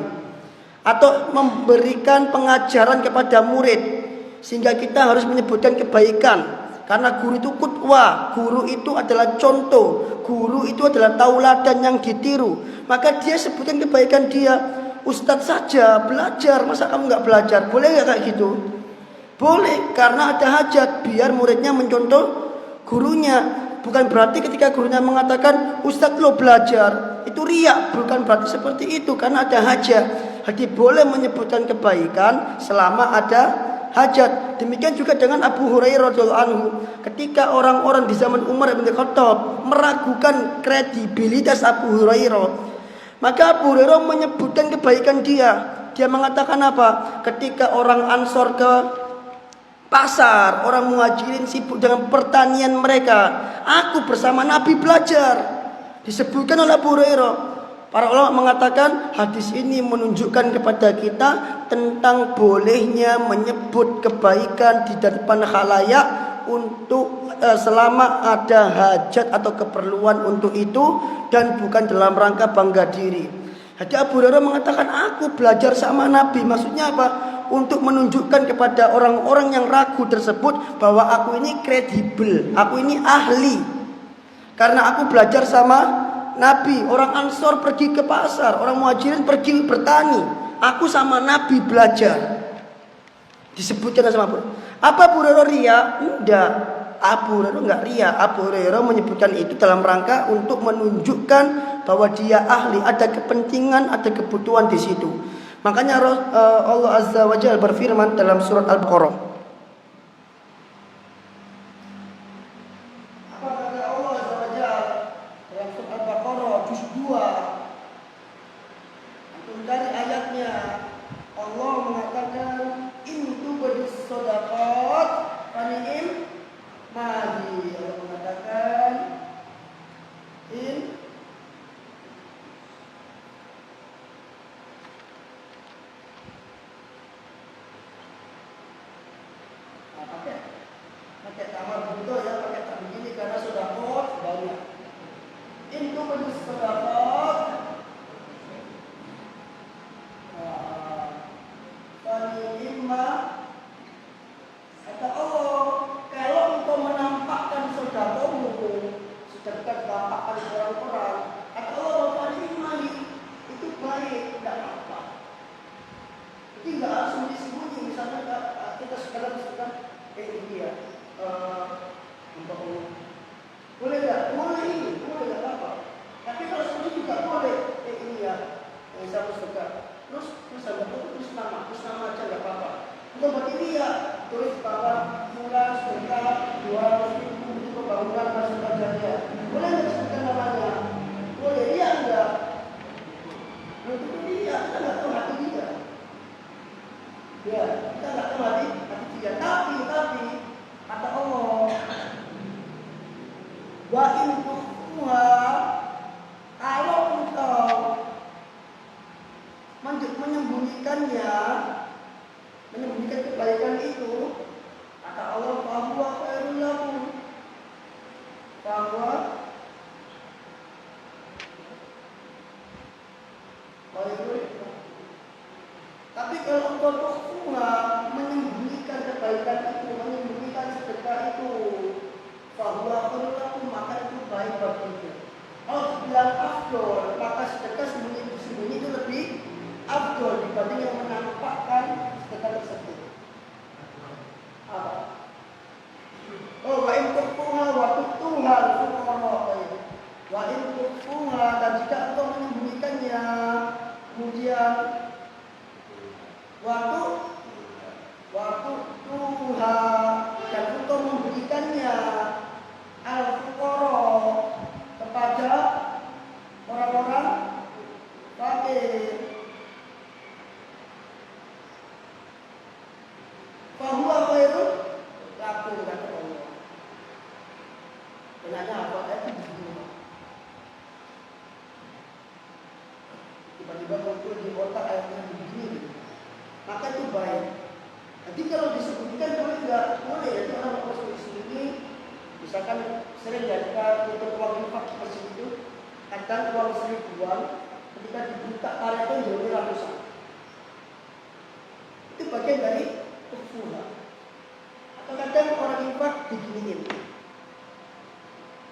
atau memberikan pengajaran kepada murid, sehingga kita harus menyebutkan kebaikan. Karena guru itu qudwah, guru itu adalah contoh, guru itu adalah tauladan yang ditiru. Maka dia sebutkan kebaikan dia. Ustadz saja belajar, masa kamu nggak belajar? Boleh nggak kayak gitu? Boleh, karena ada hajat biar muridnya mencontoh gurunya. Bukan berarti ketika gurunya mengatakan Ustadz lo belajar, itu riya. Bukan berarti seperti itu, karena ada hajat. Jadi boleh menyebutkan kebaikan selama ada hajat. Demikian juga dengan Abu Hurairah radhiyallahu anhu. Ketika orang-orang di zaman Umar bin Khattab meragukan kredibilitas Abu Hurairah, maka Abu Hurairah menyebutkan kebaikan dia. Dia mengatakan apa? Ketika orang Ansor ke pasar, orang Muhajirin sibuk dengan pertanian mereka, aku bersama Nabi belajar. Disebutkan oleh Abu Hurairah. Para ulama mengatakan hadis ini menunjukkan kepada kita tentang bolehnya menyebut kebaikan di depan khalayak untuk selama ada hajat atau keperluan untuk itu dan bukan dalam rangka bangga diri. Jadi Abu Hurairah mengatakan aku belajar sama Nabi. Maksudnya apa? Untuk menunjukkan kepada orang-orang yang ragu tersebut bahwa aku ini kredibel, aku ini ahli. Karena aku belajar sama Nabi. Orang Ansor pergi ke pasar, orang Muhajirin pergi bertani. Aku sama Nabi belajar. Disebutkan sama Abu. Apa Abu Hurairah riya? Enggak. Abu Hurairah enggak riya. Abu Hurairah menyebutkan itu dalam rangka untuk menunjukkan bahwa dia ahli, ada kepentingan, ada kebutuhan di situ. Makanya Allah Azza wa Jalla berfirman dalam surat Al-Baqarah. Apa kata Allah Azza wa Jalla dalam surat Al-Baqarah juz 2? Dari ayatnya Allah mengatakan itu bersedekah fani'im madi. Allah mengatakan tulis bahwa mula sedekah 200.000 untuk pembangunan masjid Al-Jariah. Boleh nggak disebutkan namanya? Boleh, iya enggak? Untuk dia, kita nggak tahu hati dia. Ya, kita nggak tahu hati dia. Tapi kata Allah, wa in tukhfuha, kalau engkau menyembunyikan kebaikan itu, kata Allah, fahuwa khairul lakum, fahuwa khairul. Tapi kalau engkau tukhfuha, menyembunyikan kebaikan itu, menyembunyikan sedekah itu, fahuwa khairul lakum, maka itu baik bagimu. Kalau bilang afdol, maka sedekah sembunyi itu lebih afdol dibanding yang menampakkan sedekah tersebut. Apa? Oh, wa in tukhfuha wa tukhfuha wa in tukhfuha, dan jika engkau menyembunyikannya, kemudian waktu tuha, dan engkau memberikannya al-fuqara, kepada orang-orang fakir, fahuwa khairul lakum, kata Allah. Kenanya apa? Itu begini. Tiba-tiba muncul di otak ayatnya begini. Maka itu baik. Jadi kalau disebutkan boleh nggak? Boleh. Jadi orang masuk di sini, misalkan sering jadikan untuk uang infak seperti itu, kadang uang 1.000-an ketika dibuka karetnya jadi ratusan. Itu bagian dari tukhfuha. Atau kadang orang infak diginiin.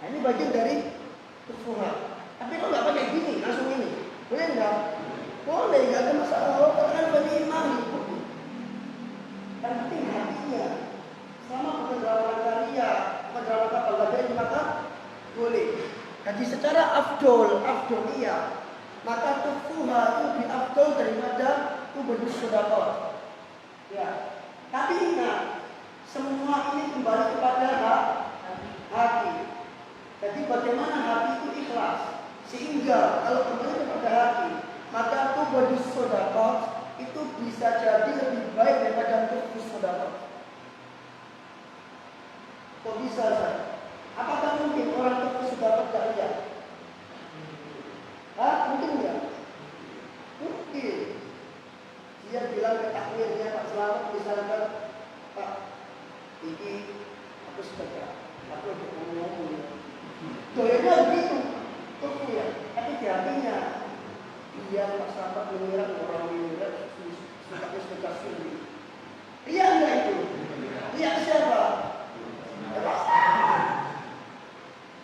Nah, ini bagian dari tukhfuha. Tapi kalau nggak pakai gini, langsung ini, boleh nggak? Boleh, nggak ada masalah. Karena bagi imam itu. Yang penting hatinya. Selama bukan dalam karya, bukan dalam kapal ini, maka boleh. Jadi secara afdol iya. Maka tukhfuha itu lebih afdol daripada bersedekah sedekah. Ya. Tapi ingat, semua ini kembali kepada hati. Jadi bagaimana hati itu ikhlas, sehingga kalau kembali kepada hati, maka bersedekah sedekah itu bisa jadi lebih baik daripada tukhfuha sedekah. Kok bisa, Ustaz? Apakah mungkin orang tukhfuha sedekah tidak lihat? Mungkin enggak? Mungkin. Dia bilang ke takmirnya, Pak Selamat, misalkan, Pak, ini aku sedekah, aku untuk ngomong. Doanya begitu, tukhfuha. Tapi di hatinya, dia Pak Selamat mengira orang mengira suka sedekah sendiri. Lihat enggak itu? Lihat siapa?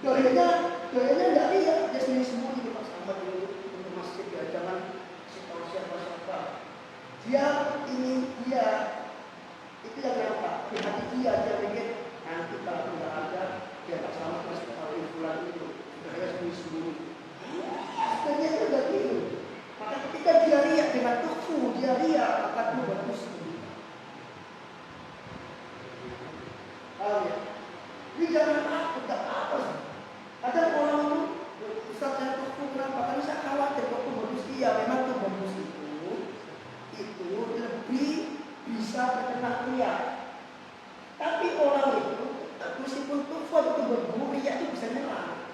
Doanya enggak lihat, dia sembunyi di Pak Selamat untuk masjid, ya jangan kasih tahu siapa. Dia itu yang nampak di hati dia mikir nanti kalau tidak ada dia Pak Selamat masih tahu bulan itu, dia sembunyi. Akhirnya itu udah gitu. Maka ketika dia lihat dengan tukhfu, dia lihat akan itu bagus. Ya. Ini jangan takut, tak apa. Ada orang itu, Ustaz saya tukhfu kenapa? Karena saya khawatir kalau bagus. Iya, memang itu bagus itu lebih bisa terkena riya. Tapi orang itu, meskipun tukhfu itu berguru, riya itu bisa nyerang.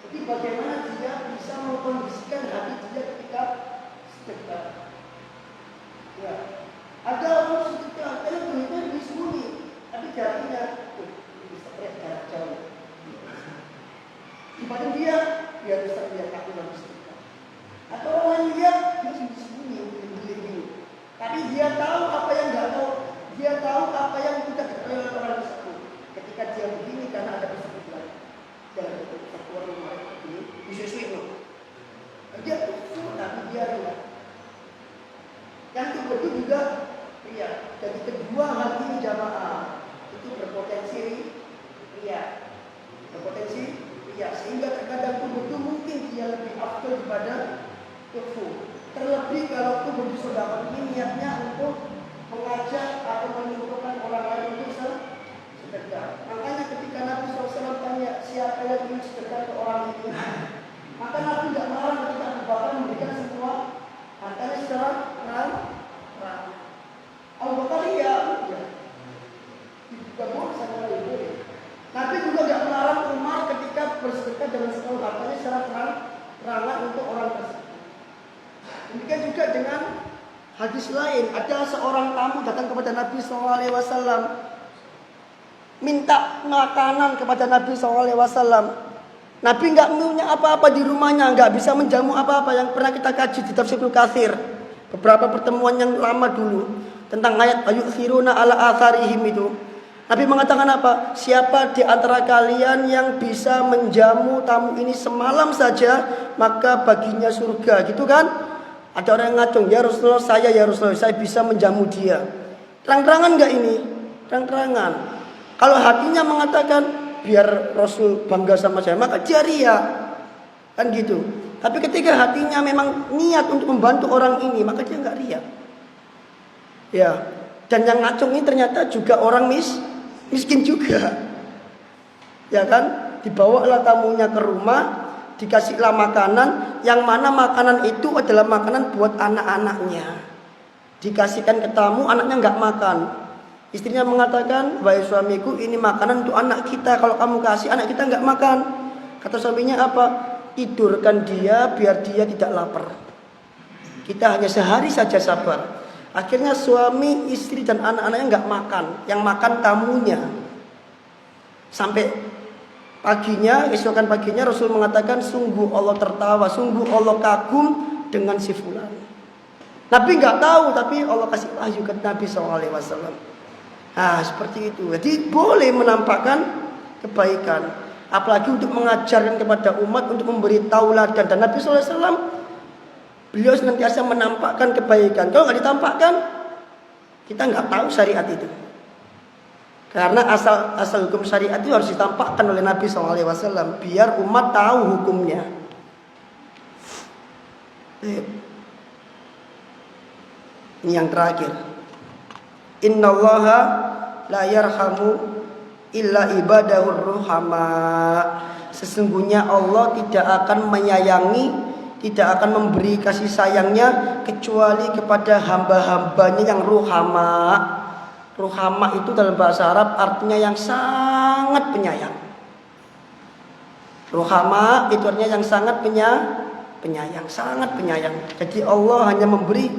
Jadi bagaimana dia bisa mengkondisikan hati dia ketika sedekah. Ya. Ada orang sedekah, karena begitu disembunyi, tapi jadinya bisa jarak jauh. Dibanding dia bisa lihat aku lagi sedekah. Atau orang lihat dia sembunyi, begini. Tapi dia tahu apa yang nggak tahu. Dia tahu apa yang tidak diketahui oleh orang tersebut. Ketika dia begini karena ada tersebut lagi. Jangan keluar rumah ini disusui loh. Dia tuh tapi dia lihat. Yang kedua juga riya. Jadi kedua hal ini jamaah itu berpotensi riya. Sehingga terkadang tubuh mungkin dia lebih afdal daripada tubuh. Terlebih kalau tubuh sedekah ini niatnya untuk mengajak atau menyuruhkan orang lain untuk sedekah. Makanya ketika Nabi SAW tanya siapa yang ingin sedekah ke orang ini, maka Nabi tidak melarang ketika Abu Bakar memberikan semua hartanya secara terang. Abu Bakar iya. Tidak boleh sama itu. Nabi juga tidak melarang Umar ketika bersedekah dengan seluruh hartanya secara terang-terangan untuk orang tersebut. Demikian juga dengan hadis lain, ada seorang tamu datang kepada Nabi SAW, minta makanan kepada Nabi SAW. Nabi nggak punya apa-apa di rumahnya, nggak bisa menjamu apa-apa. Yang pernah kita kaji di Tafsir Ibnu Katsir, beberapa pertemuan yang lama dulu tentang ayat ayu'thiruna ala atharihim itu. Nabi mengatakan apa? Siapa di antara kalian yang bisa menjamu tamu ini semalam saja, maka baginya surga, gitu kan? Ada orang yang ngacung, ya Rasulullah, saya bisa menjamu dia. Terang-terangan enggak ini? Terang-terangan. Kalau hatinya mengatakan biar Rasul bangga sama saya, maka dia ria. Kan gitu. Tapi ketika hatinya memang niat untuk membantu orang ini, maka dia enggak ria. Ya. Dan yang ngacung ini ternyata juga orang miskin juga. Ya kan? Dibawalah tamunya ke rumah, dikasihlah makanan, yang mana makanan itu adalah makanan buat anak-anaknya. Dikasihkan ke tamu, anaknya nggak makan. Istrinya mengatakan, wahai suamiku, ini makanan untuk anak kita. Kalau kamu kasih, anak kita nggak makan. Kata suaminya apa? Tidurkan dia biar dia tidak lapar. Kita hanya sehari saja sabar. Akhirnya suami, istri dan anak-anaknya nggak makan. Yang makan tamunya. Sampai paginya, esokan paginya Rasul mengatakan, sungguh Allah tertawa, sungguh Allah kagum dengan si fulan. Nabi nggak tahu, tapi Allah kasih wahyu ke Nabi SAW. Nah, seperti itu. Jadi boleh menampakkan kebaikan, apalagi untuk mengajarkan kepada umat, untuk memberi tauladan. Dan Nabi SAW, beliau senantiasa menampakkan kebaikan. Kalau nggak ditampakkan, kita nggak tahu syariat itu. Karena asal hukum syariat itu harus ditampakkan oleh Nabi SAW biar umat tahu hukumnya. Ini yang terakhir. Innallaha la yarhamu illa ibadahur ruhama. Sesungguhnya Allah tidak akan menyayangi, tidak akan memberi kasih sayangnya kecuali kepada hamba-hambanya yang ruhama. Ruhama itu dalam bahasa Arab artinya yang sangat penyayang. Ruhama itu artinya yang sangat penyayang, sangat penyayang. Jadi Allah hanya memberi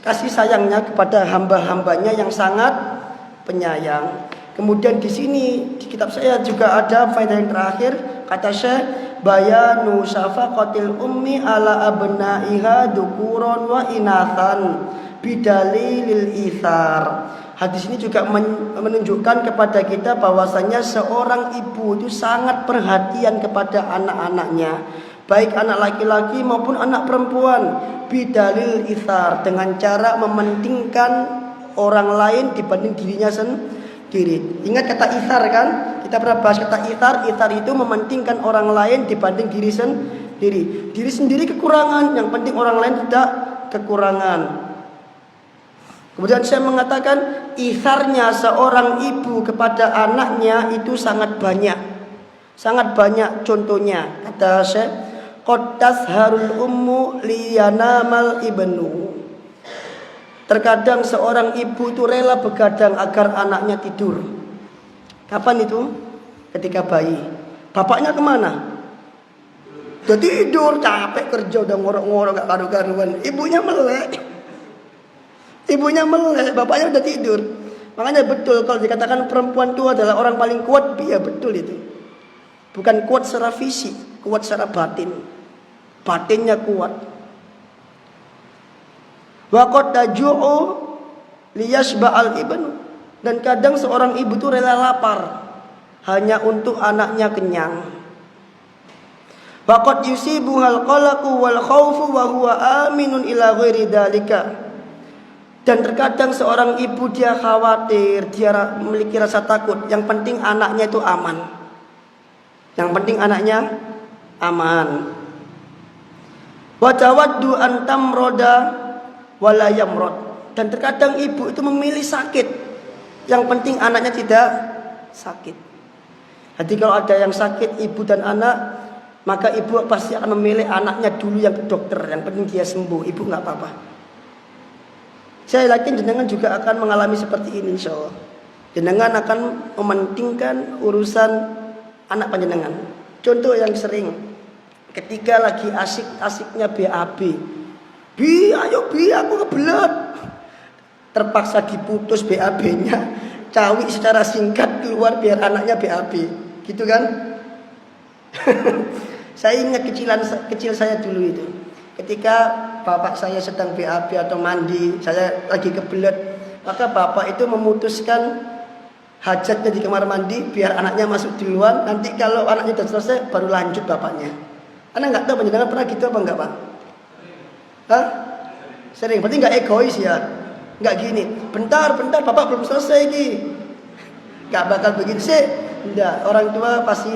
kasih sayangnya kepada hamba-hambanya yang sangat penyayang. Kemudian di sini di kitab saya juga ada faedah yang terakhir, kata Syekh, bayanu syafaqatil ummi ala abnaiha dukuron wa inathan bidalilil ithar. Hadis ini juga menunjukkan kepada kita bahwasanya seorang ibu itu sangat perhatian kepada anak-anaknya, baik anak laki-laki maupun anak perempuan, bidalil ithar, dengan cara mementingkan orang lain dibanding dirinya sendiri. Ingat kata ithar kan? Kita pernah bahas kata ithar. Ithar itu mementingkan orang lain dibanding diri sendiri. Diri sendiri kekurangan, yang penting orang lain tidak kekurangan. Kemudian saya mengatakan itharnya seorang ibu kepada anaknya itu sangat banyak. Sangat banyak contohnya. Kata Syekh, qad tasharul ummu liyanamal ibnu. Terkadang seorang ibu itu rela begadang agar anaknya tidur. Kapan itu? Ketika bayi. Bapaknya kemana? Udah tidur, capek kerja, udah ngorok-ngorok gak karu-karuan. Ibunya melek. Ibunya melek, bapaknya udah tidur. Makanya betul kalau dikatakan perempuan itu adalah orang paling kuat, ya betul itu. Bukan kuat secara fisik, kuat secara batin. Batinnya kuat. Wa qad taju'u liyashba'al ibnu. Dan kadang seorang ibu itu rela lapar hanya untuk anaknya kenyang. Wa qad yusibuhal qalaqu wal khaufu wa huwa aminun ila ghairi dzalika. Dan terkadang seorang ibu dia khawatir, dia memiliki rasa takut. Yang penting anaknya itu aman. Yang penting anaknya aman. Wa tawaddu an tamroda wala yamrod. Dan terkadang ibu itu memilih sakit, yang penting anaknya tidak sakit. Jadi kalau ada yang sakit ibu dan anak, maka ibu pasti akan memilih anaknya dulu yang ke dokter, yang penting dia sembuh, ibu nggak apa-apa. Saya yakin jenengan juga akan mengalami seperti ini insya Allah. Jenengan akan mementingkan urusan anak panjenengan. Contoh yang sering, ketika lagi asik-asiknya BAB, Bi, ayo Bi, aku kebelet. Terpaksa diputus BAB-nya, cawik secara singkat keluar biar anaknya BAB, gitu kan? Saya ingat kecil saya dulu itu. Ketika bapak saya sedang BAB atau mandi, saya lagi kebelet, maka bapak itu memutuskan hajatnya di kamar mandi biar anaknya masuk duluan. Nanti kalau anaknya sudah selesai baru lanjut bapaknya. Anda nggak tahu panjenengan pernah gitu apa enggak, Pak? Hah? Sering. Berarti nggak egois ya? Nggak gini. Bentar, bapak belum selesai Ki. Nggak bakal begitu sih. Enggak. Orang tua pasti.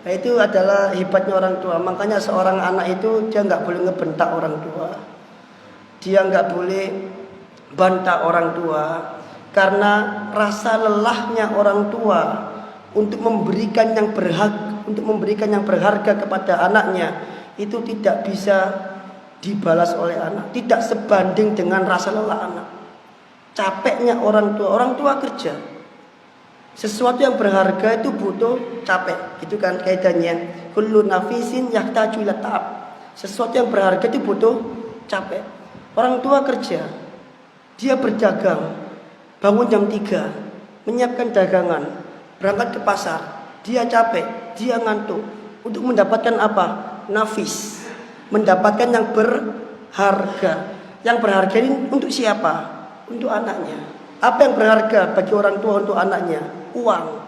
Nah, itu adalah hebatnya orang tua. Makanya seorang anak itu dia nggak boleh ngebentak orang tua. Dia nggak boleh bantah orang tua. Karena rasa lelahnya orang tua untuk memberikan yang berharga kepada anaknya itu tidak bisa dibalas oleh anak, tidak sebanding dengan rasa lelah anak. Capeknya orang tua kerja. Sesuatu yang berharga itu butuh capek, gitu kan kaidahnya. Kullu nafisin yahtaju ila ta'ab. Sesuatu yang berharga itu butuh capek. Orang tua kerja, dia berdagang, bangun jam 3, menyiapkan dagangan, berangkat ke pasar. Dia capek, dia ngantuk. Untuk mendapatkan apa? Nafis. Mendapatkan yang berharga. Yang berharga ini untuk siapa? Untuk anaknya. Apa yang berharga bagi orang tua untuk anaknya? Uang.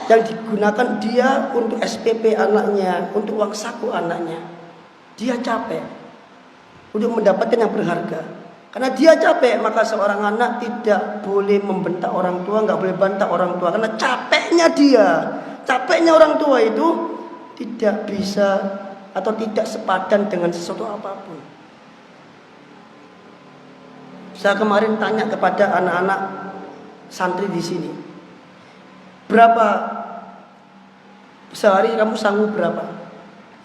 Yang digunakan dia untuk SPP anaknya, untuk uang saku anaknya. Dia capek untuk mendapatkan yang berharga. Karena dia capek, maka seorang anak tidak boleh membentak orang tua, nggak boleh bantah orang tua. Karena capeknya orang tua itu tidak bisa atau tidak sepadan dengan sesuatu apapun. Saya kemarin tanya kepada anak-anak santri di sini, berapa sehari kamu sanggup berapa?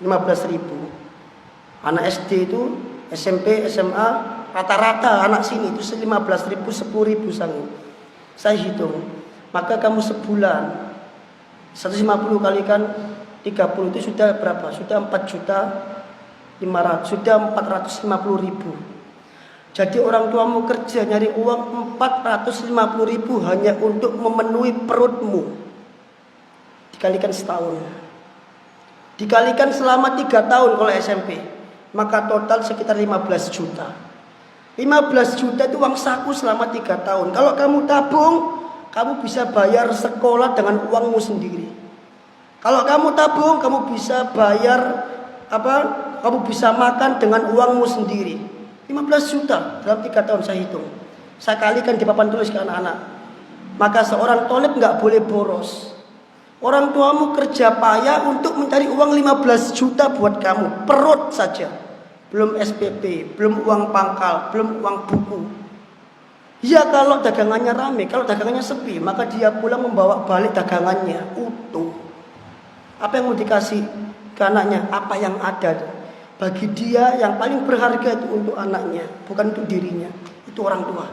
15.000. Anak SD itu, SMP, SMA, rata-rata anak sini itu 15.000, 10.000 sanggup. Saya hitung, maka kamu sebulan 150 kalikan 30 itu sudah berapa? Sudah 4.500.000, sudah 450.000. Jadi orang tuamu kerja nyari uang 450.000 hanya untuk memenuhi perutmu. Dikalikan setahun, dikalikan selama 3 tahun kalau SMP, maka total sekitar 15 juta. 15 juta itu uang saku selama 3 tahun. Kalau kamu tabung, kamu bisa bayar sekolah dengan uangmu sendiri. Kalau kamu tabung, kamu bisa bayar kamu bisa makan dengan uangmu sendiri. 15 juta dalam 3 tahun saya hitung. Saya kalikan di papan tulis ke anak-anak. Maka seorang tolib nggak boleh boros. Orang tuamu kerja payah untuk mencari uang 15 juta buat kamu. Perut saja. Belum SPP, belum uang pangkal, belum uang buku. Ya kalau dagangannya rame, kalau dagangannya sepi, maka dia pulang membawa balik dagangannya utuh. Apa yang mau dikasih ke anaknya? Apa yang ada. Bagi dia yang paling berharga itu untuk anaknya, bukan untuk dirinya. Itu orang tua.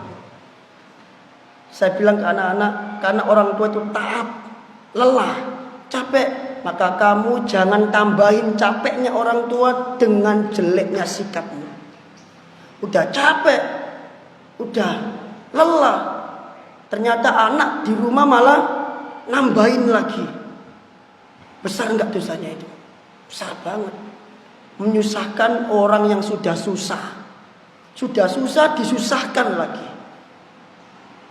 Saya bilang ke anak-anak, karena orang tua itu taat, lelah, capek, maka kamu jangan tambahin capeknya orang tua dengan jeleknya sikapmu. Udah capek, udah lelah, ternyata anak di rumah malah nambahin lagi. Besar enggak dosanya itu? Besar banget. Menyusahkan orang yang sudah susah. Sudah susah disusahkan lagi.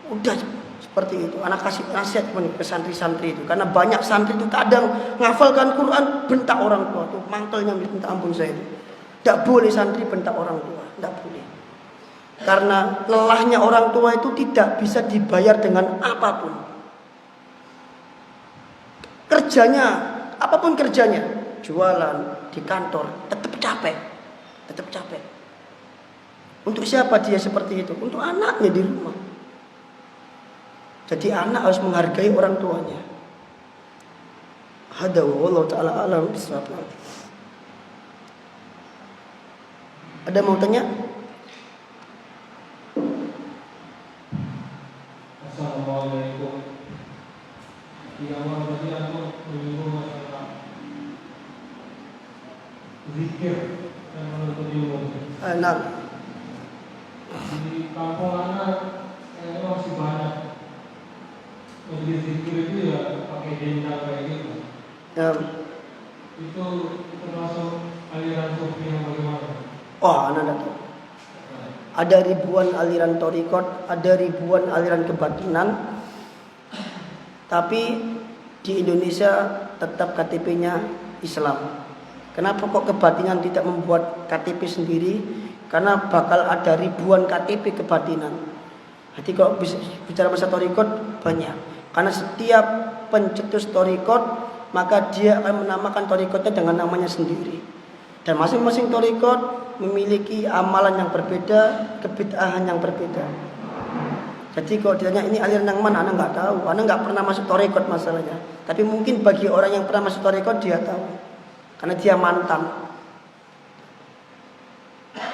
Udah seperti itu. Anak kasih nasihat ke santri-santri itu. Karena banyak santri itu kadang ngafalkan Quran bentak orang tua. Tuh mantelnya minta ampun saya itu. Tidak boleh santri bentak orang tua. Tidak boleh. Karena lelahnya orang tua itu tidak bisa dibayar dengan apapun. Kerjanya, apapun kerjanya, jualan, di kantor, tetap capek. Untuk siapa dia seperti itu? Untuk anaknya di rumah. Jadi anak harus menghargai orang tuanya. Hada wallahu taala alam bisawab. Ada mau tanya? Assalamualaikum. Di awal tadi aku menyinggung masalah zikir yang menuntut ilmu. Nah, Di kampung anak kayaknya masih banyak. Jadi zikir itu ya pakai dendang kayak gitu. Itu termasuk aliran sufi yang bagaimana? anak tahu. Ada ribuan aliran thariqat, ada ribuan aliran kebatinan. Tapi di Indonesia tetap KTP-nya Islam. Kenapa kok kebatinan tidak membuat KTP sendiri? Karena bakal ada ribuan KTP kebatinan. Jadi kalau bicara masa thariqat banyak. Karena setiap pencetus thariqat maka dia akan menamakan thariqatnya dengan namanya sendiri. Dan masing-masing thariqat memiliki amalan yang berbeda, kebid'ahan yang berbeda. Jadi kalau ditanya ini aliran yang mana, Anda nggak tahu. Anda nggak pernah masuk thariqat masalahnya. Tapi mungkin bagi orang yang pernah masuk thariqat dia tahu. Karena dia mantan.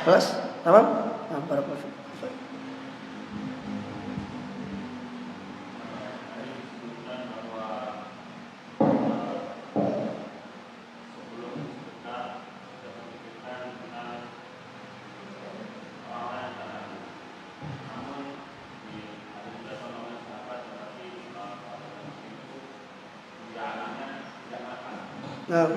Jelas? Paham? Nah, barakallahu. Nah,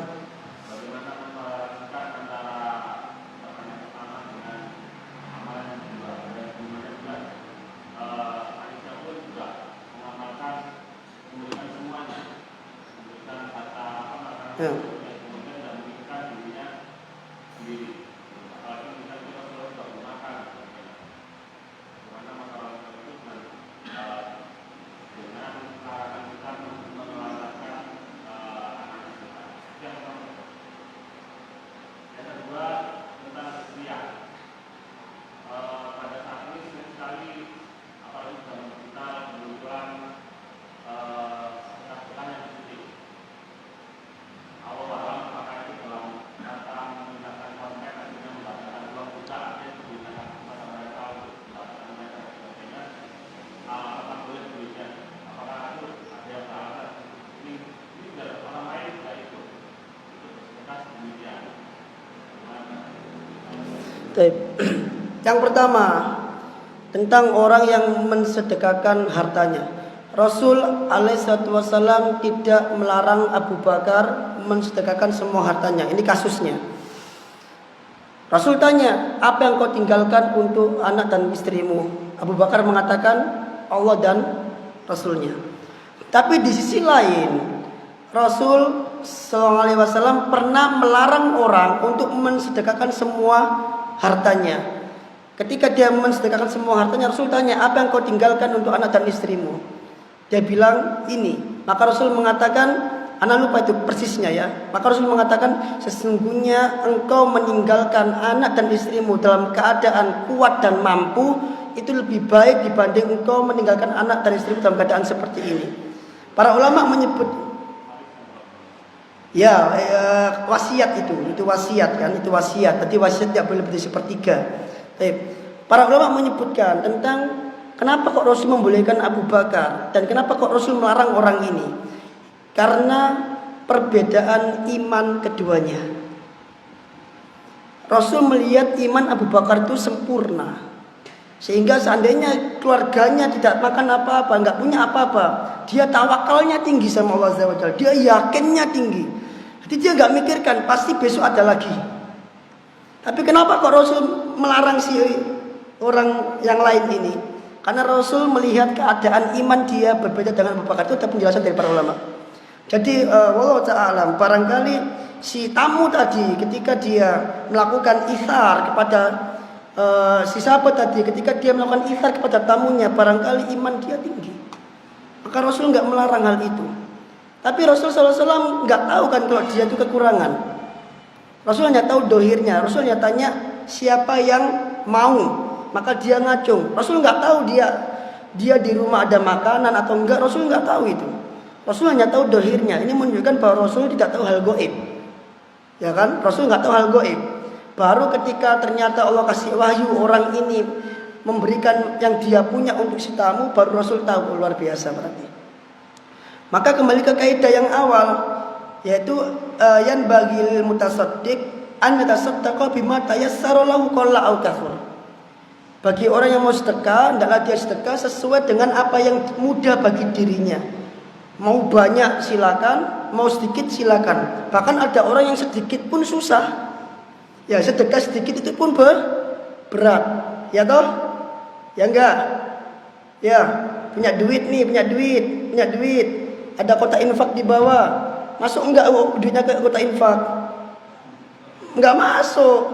ya. Yang pertama tentang orang yang mensedekahkan hartanya. Rasul alaihissalam tidak melarang Abu Bakar mensedekahkan semua hartanya. Ini kasusnya. Rasul tanya, apa yang kau tinggalkan untuk anak dan istrimu? Abu Bakar mengatakan Allah dan Rasulnya. Tapi di sisi lain Rasul SAW pernah melarang orang untuk mensedekahkan semua hartanya. Ketika dia mensedekahkan semua hartanya, Rasul tanya, apa yang kau tinggalkan untuk anak dan istrimu? Dia bilang ini. Maka Rasul mengatakan, anak lupa itu persisnya ya. Maka Rasul mengatakan, sesungguhnya engkau meninggalkan anak dan istrimu dalam keadaan kuat dan mampu, itu lebih baik dibanding engkau meninggalkan anak dan istrimu dalam keadaan seperti ini. Para ulama menyebut wasiat itu wasiat kan, itu wasiat. Berarti wasiat tidak boleh lebih dari sepertiga. Para ulama menyebutkan tentang kenapa kok Rasul membolehkan Abu Bakar dan kenapa kok Rasul melarang orang ini. Karena perbedaan iman keduanya. Rasul melihat iman Abu Bakar itu sempurna, sehingga seandainya keluarganya tidak makan apa-apa, nggak punya apa-apa, dia tawakalnya tinggi sama Allah Azza wa Jalla, dia yakinnya tinggi. Jadi dia nggak mikirkan pasti besok ada lagi. Tapi kenapa kok Rasul melarang si orang yang lain ini? Karena Rasul melihat keadaan iman dia berbeda dengan Abu Bakar. Itu ada penjelasan dari para ulama. Jadi wallahu ta'ala, barangkali si tamu tadi ketika dia melakukan ithar kepada si sahabat tadi, ketika dia melakukan ithar kepada tamunya, barangkali iman dia tinggi. Maka Rasul nggak melarang hal itu. Tapi Rasul SAW nggak tahu kan kalau dia itu kekurangan. Rasul hanya tahu dohirnya. Rasul hanya tanya, siapa yang mau, maka dia ngacung. Rasul nggak tahu dia di rumah ada makanan atau enggak. Rasul nggak tahu itu. Rasul hanya tahu dohirnya. Ini menunjukkan bahwa Rasul tidak tahu hal gaib. Ya kan? Rasul nggak tahu hal gaib. Baru ketika ternyata Allah kasih wahyu orang ini memberikan yang dia punya untuk si tamu, baru Rasul tahu. Luar biasa berarti. Maka kembali ke kaidah yang awal, yaitu yan bagil mutasaddiq an yatasaddaqa bima tayassara lahu qalla au kathur. Bagi orang yang mau sedekah, hendaklah dia sedekah sesuai dengan apa yang mudah bagi dirinya. Mau banyak silakan, mau sedikit silakan. Bahkan ada orang yang sedikit pun susah. Ya, sedekah sedikit itu pun berat. Ya toh? Ya enggak? Ya, punya duit. Ada kotak infak di bawah. Masuk enggak duitnya ke kotak infak? Enggak masuk.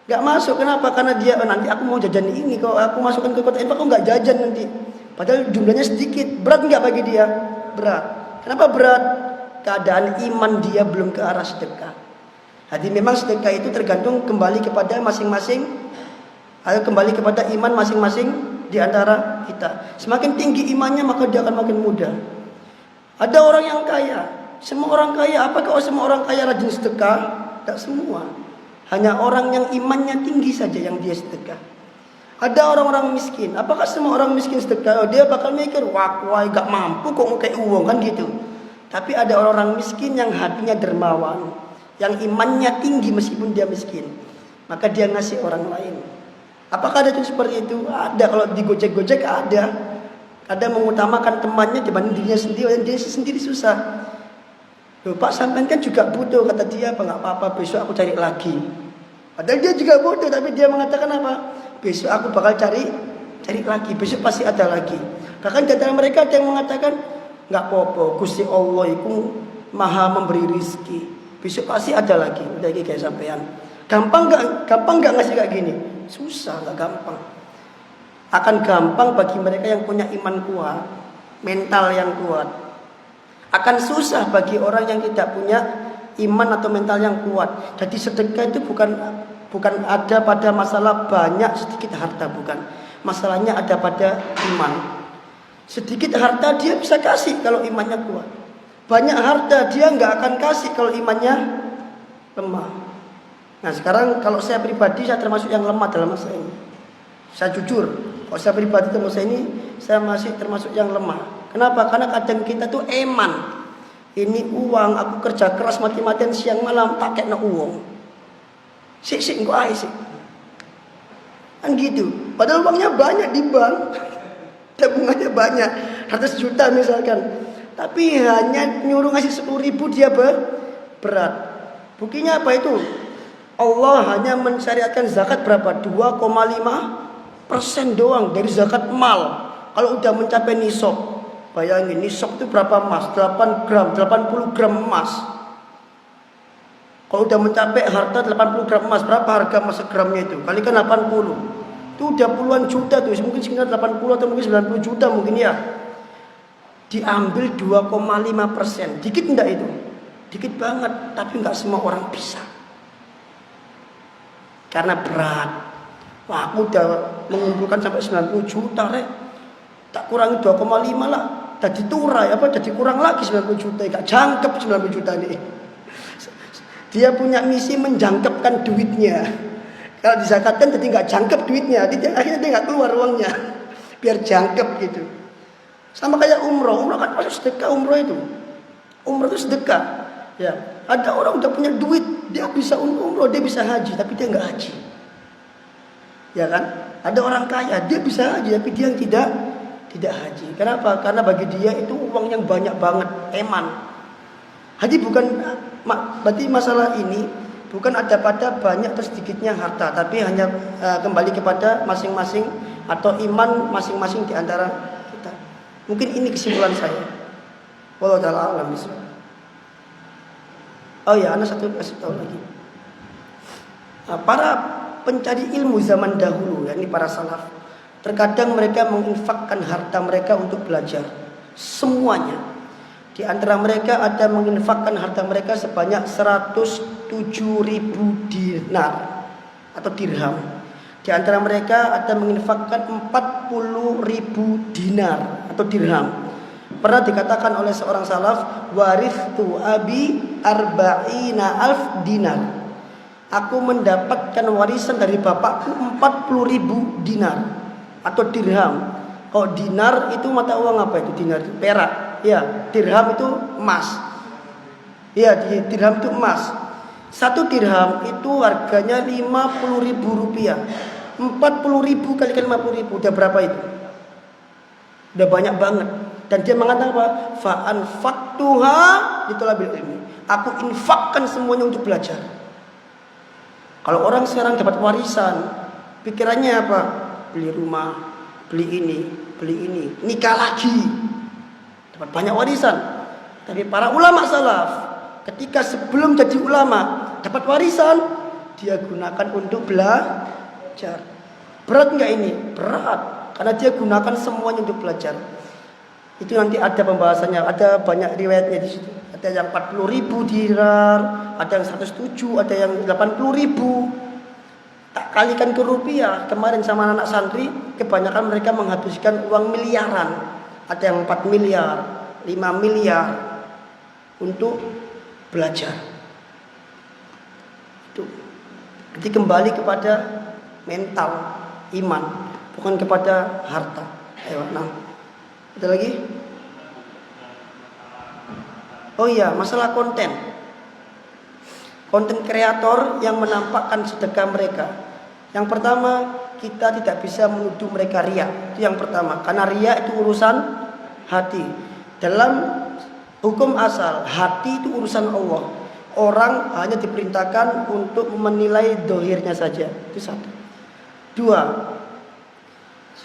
Enggak masuk. Kenapa? Karena dia nanti aku mau jajan ini, kalau aku masukkan ke kotak infak aku enggak jajan nanti. Padahal jumlahnya sedikit. Berat enggak bagi dia? Berat. Kenapa berat? Keadaan iman dia belum ke arah sedekah. Jadi memang sedekah itu tergantung kembali kepada masing-masing, atau kembali kepada iman masing-masing di antara kita. Semakin tinggi imannya maka dia akan makin mudah. Ada orang yang kaya. Semua orang kaya. Apakah semua orang kaya rajin sedekah? Tak semua. Hanya orang yang imannya tinggi saja yang dia sedekah. Ada orang-orang miskin. Apakah semua orang miskin sedekah? Dia bakal mikir, wah gak mampu kok ngekei uang kan gitu. Tapi ada orang-orang miskin yang hatinya dermawan, yang imannya tinggi meskipun dia miskin, maka dia ngasih orang lain. Apakah ada yang seperti itu? Ada. Kalau di Gojek ada. Ada mengutamakan temannya dibanding dirinya sendiri, dan dia sendiri susah. Loh, Pak sampean kan juga butuh, kata dia. Nggak apa-apa, besok aku cari lagi. Padahal dia juga butuh, tapi dia mengatakan apa? Besok aku bakal cari lagi. Besok pasti ada lagi. Bahkan di antara mereka ada yang mengatakan, nggak apa-apa, Gusti Allah itu maha memberi rizki. Besok pasti ada lagi. Udah kayak sampean. Gampang nggak ngasih kayak gini? Susah, nggak gampang. Akan gampang bagi mereka yang punya iman kuat, mental yang kuat. Akan susah bagi orang yang tidak punya iman atau mental yang kuat. Jadi sedekah itu bukan ada pada masalah banyak sedikit harta, bukan. Masalahnya ada pada iman. Sedikit harta dia bisa kasih kalau imannya kuat. Banyak harta dia nggak akan kasih kalau imannya lemah. Nah sekarang kalau saya pribadi, saya termasuk yang lemah dalam masalah ini. Saya jujur, kalau saya pribadi dalam masalah ini, saya masih termasuk yang lemah. Kenapa? Karena kadang kita tuh eman. Ini uang, aku kerja keras mati-matian siang malam pakai na uang. Sik engko ae sik. Kan gitu. Padahal uangnya banyak di bank. Tabungannya banyak, 100 juta misalkan. Tapi hanya nyuruh ngasih 10.000 dia berat. Buktinya apa itu? Allah hanya mensyariatkan zakat berapa? 2,5% doang dari zakat mal. Kalau udah mencapai nisab, bayangin nisab itu berapa emas? 8 gram, 80 gram emas. Kalau udah mencapai harta 80 gram emas, berapa harga emas segramnya itu? Kalikan 80. Itu udah puluhan juta tuh, mungkin sekitar 80 atau mungkin 90 juta mungkin ya. Diambil 2,5%. Dikit enggak itu? Dikit banget, tapi enggak semua orang bisa. Karena berat. Wah, aku udah mengumpulkan sampai 90 juta, Rek. Tak kurangi 2,5 lah. Jadi turai apa? Jadi kurang lagi 90 juta. Enggak jangkep 90 juta nih. Dia punya misi menjangkepkan duitnya. Kalau dizakatkan jadi enggak jangkep duitnya. Akhirnya dia enggak keluar uangnya. Biar jangkep gitu. Sama kayak umroh kan masuk sedekah umroh itu. Umroh itu sedekah. Ya, ada orang udah punya duit, dia bisa umroh, dia bisa haji, tapi dia nggak haji. Ya kan? Ada orang kaya, dia bisa haji, tapi dia yang tidak haji. Kenapa? Karena bagi dia itu uang yang banyak banget, eman. Haji bukan, berarti masalah ini bukan ada pada banyak atau sedikitnya harta, tapi hanya kembali kepada masing-masing atau iman masing-masing di antara kita. Mungkin ini kesimpulan saya. Wallahu ta'ala a'lam bishawab. Oh ya, ada satu kasih tahu lagi. Para pencari ilmu zaman dahulu, yakni para salaf, terkadang mereka menginfakkan harta mereka untuk belajar. Semuanya. Di antara mereka ada menginfakkan harta mereka sebanyak 107.000 dinar atau dirham. Di antara mereka ada menginfakkan 40.000 dinar atau dirham. Pernah dikatakan oleh seorang salaf, warithtu abi arba'ina alf dinar. Aku mendapatkan warisan dari bapakku 40.000 dinar atau dirham. Kalau dinar itu mata uang apa itu? Dinar itu perak. Ya, dirham itu emas. Ya, dirham itu emas. Satu dirham itu harganya 50.000 rupiah. 40.000 kali 50.000 udah berapa itu? Udah banyak banget. Dan dia mengatakan apa? Fa'anfaqtuha litolabil ilmi. Aku infakkan semuanya untuk belajar. Kalau orang sekarang dapat warisan, pikirannya apa? Beli rumah, beli ini, nikah lagi. Dapat banyak warisan. Tapi para ulama salaf, ketika sebelum jadi ulama dapat warisan, dia gunakan untuk belajar. Berat enggak ini? Berat, karena dia gunakan semuanya untuk belajar. Itu nanti ada pembahasannya, ada banyak riwayatnya di situ. Ada yang 40.000 dinar, ada yang 107, ada yang 80.000. Tak kalikan ke rupiah. Kemarin sama anak santri, kebanyakan mereka menghabiskan uang miliaran. Ada yang 4 miliar, 5 miliar untuk belajar. Itu. Jadi kembali kepada mental, iman, bukan kepada harta. Ayo, nah. Ada lagi? Oh iya, masalah konten. Konten kreator yang menampakkan sedekah mereka. Yang pertama, kita tidak bisa menuduh mereka riya. Itu yang pertama, karena riya itu urusan hati. Dalam hukum asal, hati itu urusan Allah. Orang hanya diperintahkan untuk menilai dohirnya saja. Itu satu. Dua,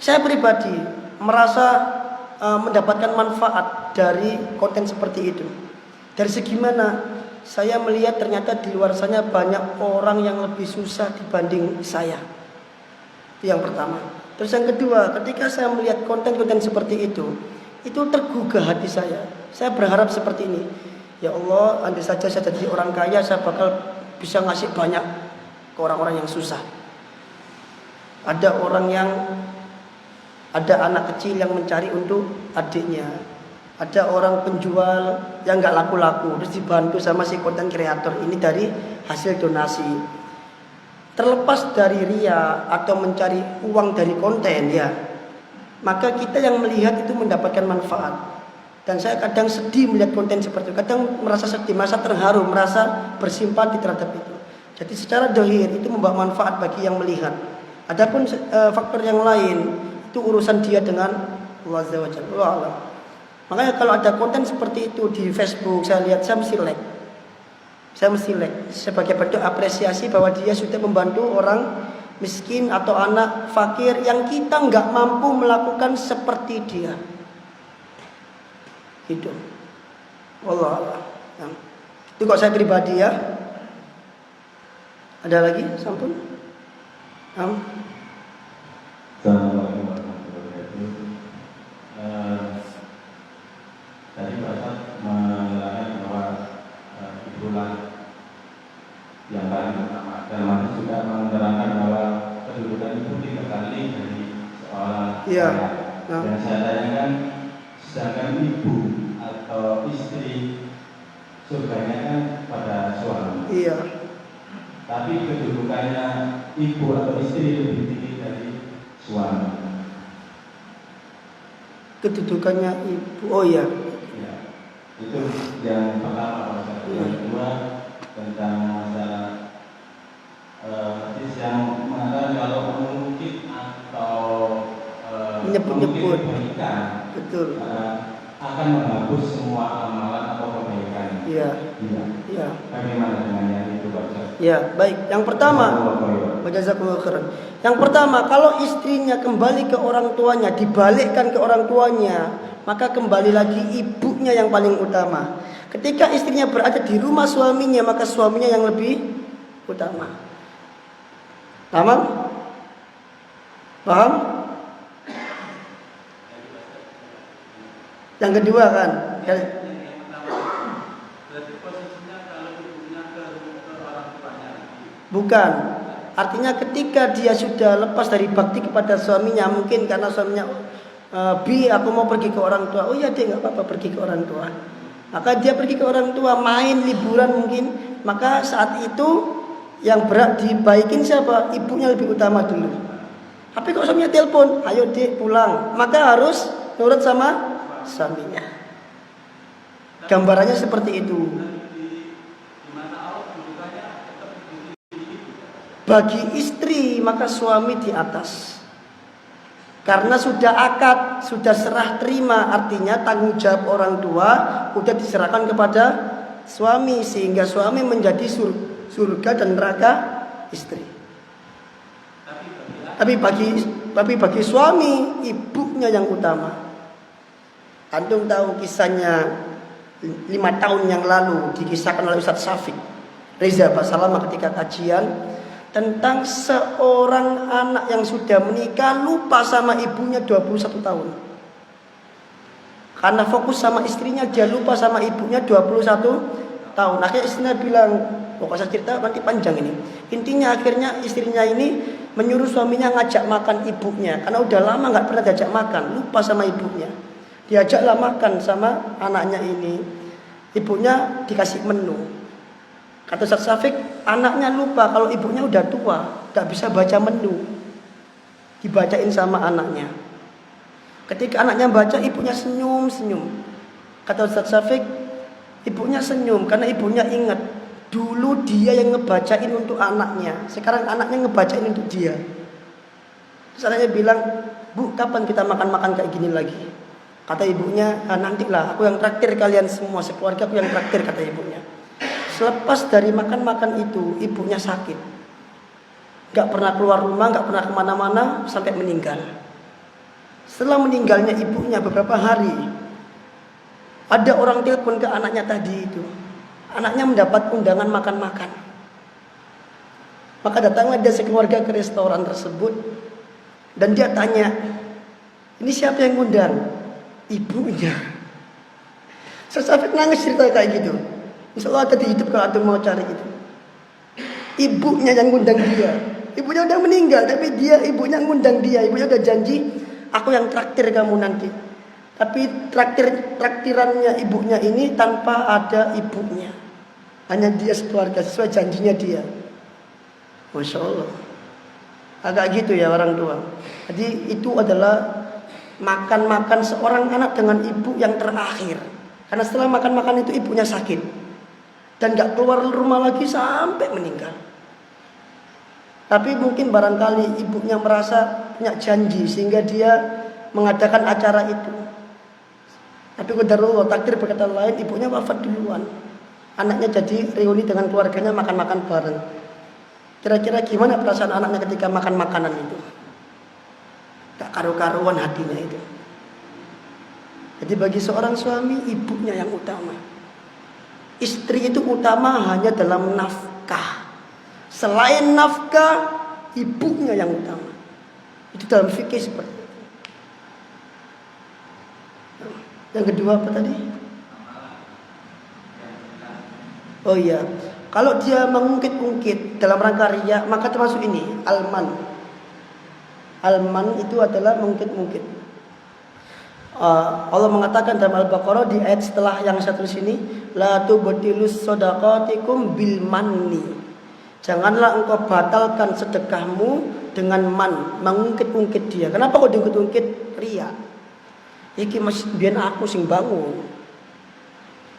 saya pribadi merasa mendapatkan manfaat dari konten seperti itu. Dari segi mana? Saya melihat ternyata di luar sana banyak orang yang lebih susah dibanding saya. Itu yang pertama. Terus yang kedua, ketika saya melihat konten-konten seperti itu tergugah hati saya. Saya berharap seperti ini. Ya Allah, andai saja saya jadi orang kaya, saya bakal bisa ngasih banyak ke orang-orang yang susah. Ada anak kecil yang mencari untuk adiknya. Ada orang penjual yang nggak laku-laku, terus dibantu sama si konten kreator ini dari hasil donasi. Terlepas dari ria atau mencari uang dari konten ya, maka kita yang melihat itu mendapatkan manfaat. Dan saya kadang sedih melihat konten seperti itu. Kadang merasa sedih, merasa terharu, merasa bersimpati terhadap itu. Jadi secara dohir itu membawa manfaat bagi yang melihat. Adapun faktor yang lain itu urusan dia dengan Allah Azza wa Jalla. Makanya kalau ada konten seperti itu di Facebook, saya lihat, saya mesti like. Saya mesti like sebagai bentuk apresiasi bahwa dia sudah membantu orang miskin atau anak fakir yang kita nggak mampu melakukan seperti dia. Itu. Wallah Allah. Itu kok saya pribadi ya. Ada lagi? Sampun. Assalamualaikum warahmatullahi wabarakatuh. Tadi Pak Ustaz menerangkan bahwa itulah yang paling utama. Dan Mas juga menerangkan bahwa kedudukan itu dikekali dari seorang ayah. Dan saya tanyakan, sedangkan ibu atau istri surganya kan pada suami. Iya. Tapi kedudukannya ibu atau istri lebih tinggi dari suami. Kedudukannya ibu, oh iya. Ya, itu yang pertama. Yang kedua tentang masalah hadis yang mengatakan kalau mengungkit atau menyebut-nyebut kebaikan, betul, akan menghapus semua amalan atau kebaikan. Iya. Iya. Bagaimana dengan yang itu, Pak? Ya, baik. Yang pertama, jazakumullah khairan. Yang pertama, kalau istrinya kembali ke orang tuanya, dibalikkan ke orang tuanya, maka kembali lagi ibunya yang paling utama. Ketika istrinya berada di rumah suaminya, maka suaminya yang lebih utama. Paham? Paham? Yang kedua kan? Bukan. Artinya ketika dia sudah lepas dari bakti kepada suaminya, mungkin karena suaminya Bi, aku mau pergi ke orang tua. Oh iya deh, nggak apa-apa pergi ke orang tua. Maka dia pergi ke orang tua, main liburan mungkin. Maka saat itu yang berat dibaikin siapa? Ibunya lebih utama dulu. Tapi kalau suaminya telepon, ayo dek pulang, maka harus nurut sama suaminya. Gambarannya seperti itu. Bagi istri maka suami di atas. Karena sudah akad, sudah serah terima, artinya tanggung jawab orang tua sudah diserahkan kepada suami, sehingga suami menjadi surga dan neraka istri. Tapi bagi suami, ibunya yang utama. Antum tahu kisahnya 5 tahun yang lalu dikisahkan oleh Ustaz Syafiq Reza Basalamah ketika kajian tentang seorang anak yang sudah menikah lupa sama ibunya 21 tahun. Karena fokus sama istrinya, dia lupa sama ibunya 21 tahun. Akhirnya istrinya bilang, pokoknya cerita nanti panjang ini. Intinya akhirnya istrinya ini menyuruh suaminya ngajak makan ibunya. Karena udah lama gak pernah diajak makan, lupa sama ibunya. Diajaklah makan sama anaknya ini. Ibunya dikasih menu. Kata Ustaz Syafiq, anaknya lupa kalau ibunya udah tua, gak bisa baca menu. Dibacain sama anaknya. Ketika anaknya baca, ibunya senyum-senyum. Kata Ustaz Syafiq, ibunya senyum karena ibunya ingat dulu dia yang ngebacain untuk anaknya. Sekarang anaknya ngebacain untuk dia. Terus anaknya bilang, Bu, kapan kita makan-makan kayak gini lagi? Kata ibunya, nantilah, aku yang traktir kalian semua, sekeluarga aku yang traktir, kata ibunya. Selepas dari makan-makan itu, ibunya sakit. Gak pernah keluar rumah, gak pernah kemana-mana, sampai meninggal. Setelah meninggalnya ibunya beberapa hari, ada orang telepon ke anaknya tadi itu. Anaknya mendapat undangan makan-makan. Maka datanglah dia sekeluarga ke restoran tersebut. Dan dia tanya, ini siapa yang ngundang? Ibunya. Sampai nangis cerita kayak gitu. Insya Allah ada di YouTube kalau ada mau cari itu. Ibunya yang ngundang dia. Ibunya udah meninggal, tapi ibunya ngundang dia. Ibunya udah janji, aku yang traktir kamu nanti. Tapi traktirannya ibunya ini tanpa ada ibunya. Hanya dia sekeluarga sesuai janjinya dia. Masya Allah. Agak gitu ya orang tua. Jadi itu adalah makan-makan seorang anak dengan ibu yang terakhir. Karena setelah makan-makan itu ibunya sakit. Dan gak keluar rumah lagi sampai meninggal. Tapi mungkin barangkali ibunya merasa punya janji sehingga dia mengadakan acara itu. Tapi qadarullah, takdir berkata lain, ibunya wafat duluan. Anaknya jadi reuni dengan keluarganya makan-makan bareng. Kira-kira gimana perasaan anaknya ketika makan makanan itu? Gak karu-karuan hatinya itu. Jadi bagi seorang suami, ibunya yang utama. Istri itu utama hanya dalam nafkah. Selain nafkah, ibunya yang utama. Itu dalam fikih seperti itu. Yang kedua apa tadi? Oh iya, kalau dia mengungkit-ungkit dalam rangka riya, maka termasuk ini alman. Alman itu adalah mengungkit-ungkit. Allah mengatakan dalam Al-Baqarah di ayat setelah yang saya tulis ini, la tubtilus shadaqatikum bil manni. Janganlah engkau batalkan sedekahmu dengan man, mengungkit-ungkit dia. Kenapa kok diungkit-ungkit? Riya. Iki masjid biyen aku sing bangun.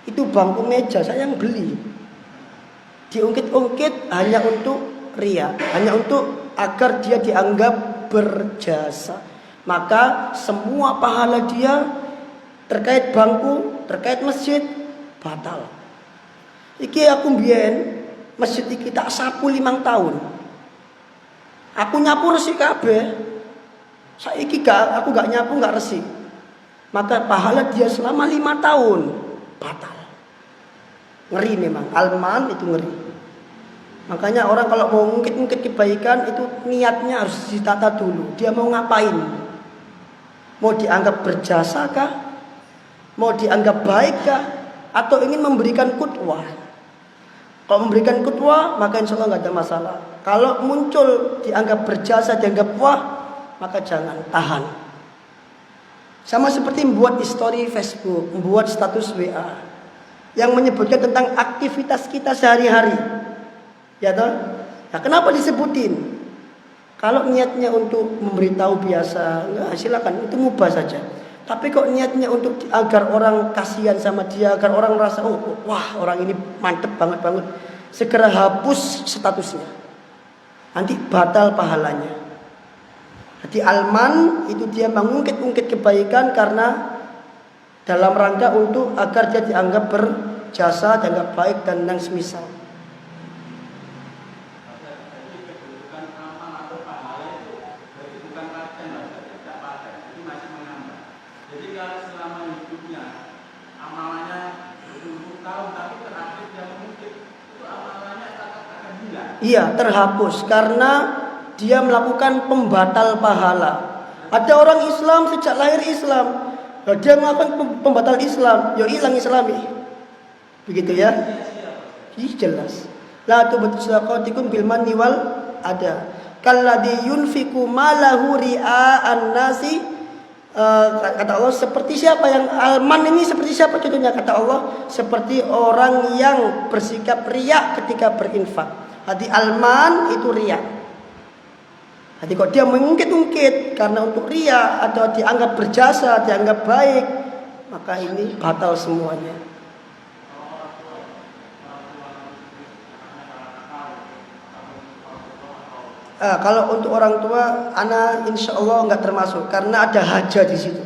Itu bangku meja saya yang beli. Diungkit-ungkit hanya untuk riya, hanya untuk agar dia dianggap berjasa. Maka semua pahala dia terkait bangku, terkait masjid batal. Iki aku biyen masjid iki tak sapu 5 tahun. Aku nyapu resi kabeh. Saiki aku gak nyapu, gak resi. Maka pahala dia selama 5 tahun batal. Ngeri memang, alman itu ngeri. Makanya orang kalau mau ngungkit-ngungkit kebaikan itu niatnya harus ditata dulu. Dia mau ngapain? Mau dianggap berjasa kah? Mau dianggap baik kah? Atau ingin memberikan qudwah? Kalau memberikan kutwa, maka insya Allah nggak ada masalah. Kalau muncul dianggap berjasa, dianggap wah, maka jangan, tahan. Sama seperti membuat story Facebook, membuat status WA yang menyebutkan tentang aktivitas kita sehari-hari. Ya toh? Nah, kenapa disebutin? Kalau niatnya untuk memberitahu biasa, enggak, silakan, itu mubah saja. Tapi kok niatnya untuk agar orang kasihan sama dia, agar orang merasa wah orang ini mantep banget, segera hapus statusnya. Nanti batal pahalanya. Jadi alman itu dia mengungkit-ungkit kebaikan karena dalam rangka untuk agar dia dianggap berjasa, dianggap baik dan yang semisal. Iya, terhapus karena dia melakukan pembatal pahala. Ada orang Islam sejak lahir Islam, dia melakukan pembatal Islam, ya hilang Islami. Begitu ya? Ih, jelas. La tubtu sadaqatikum bil manni wal ada. Kalladhi yunfiqu malahu ria'an nasi. Kata Allah, seperti siapa yang alman ini, seperti siapa contohnya? Kata Allah, seperti orang yang bersikap riak ketika berinfak. Hati alman itu riak. Hati kok dia mengungkit-ungkit karena untuk riak atau dianggap berjasa, dianggap baik, maka ini batal semuanya. Kalau untuk orang tua, ana insya Allah nggak termasuk karena ada haja di situ.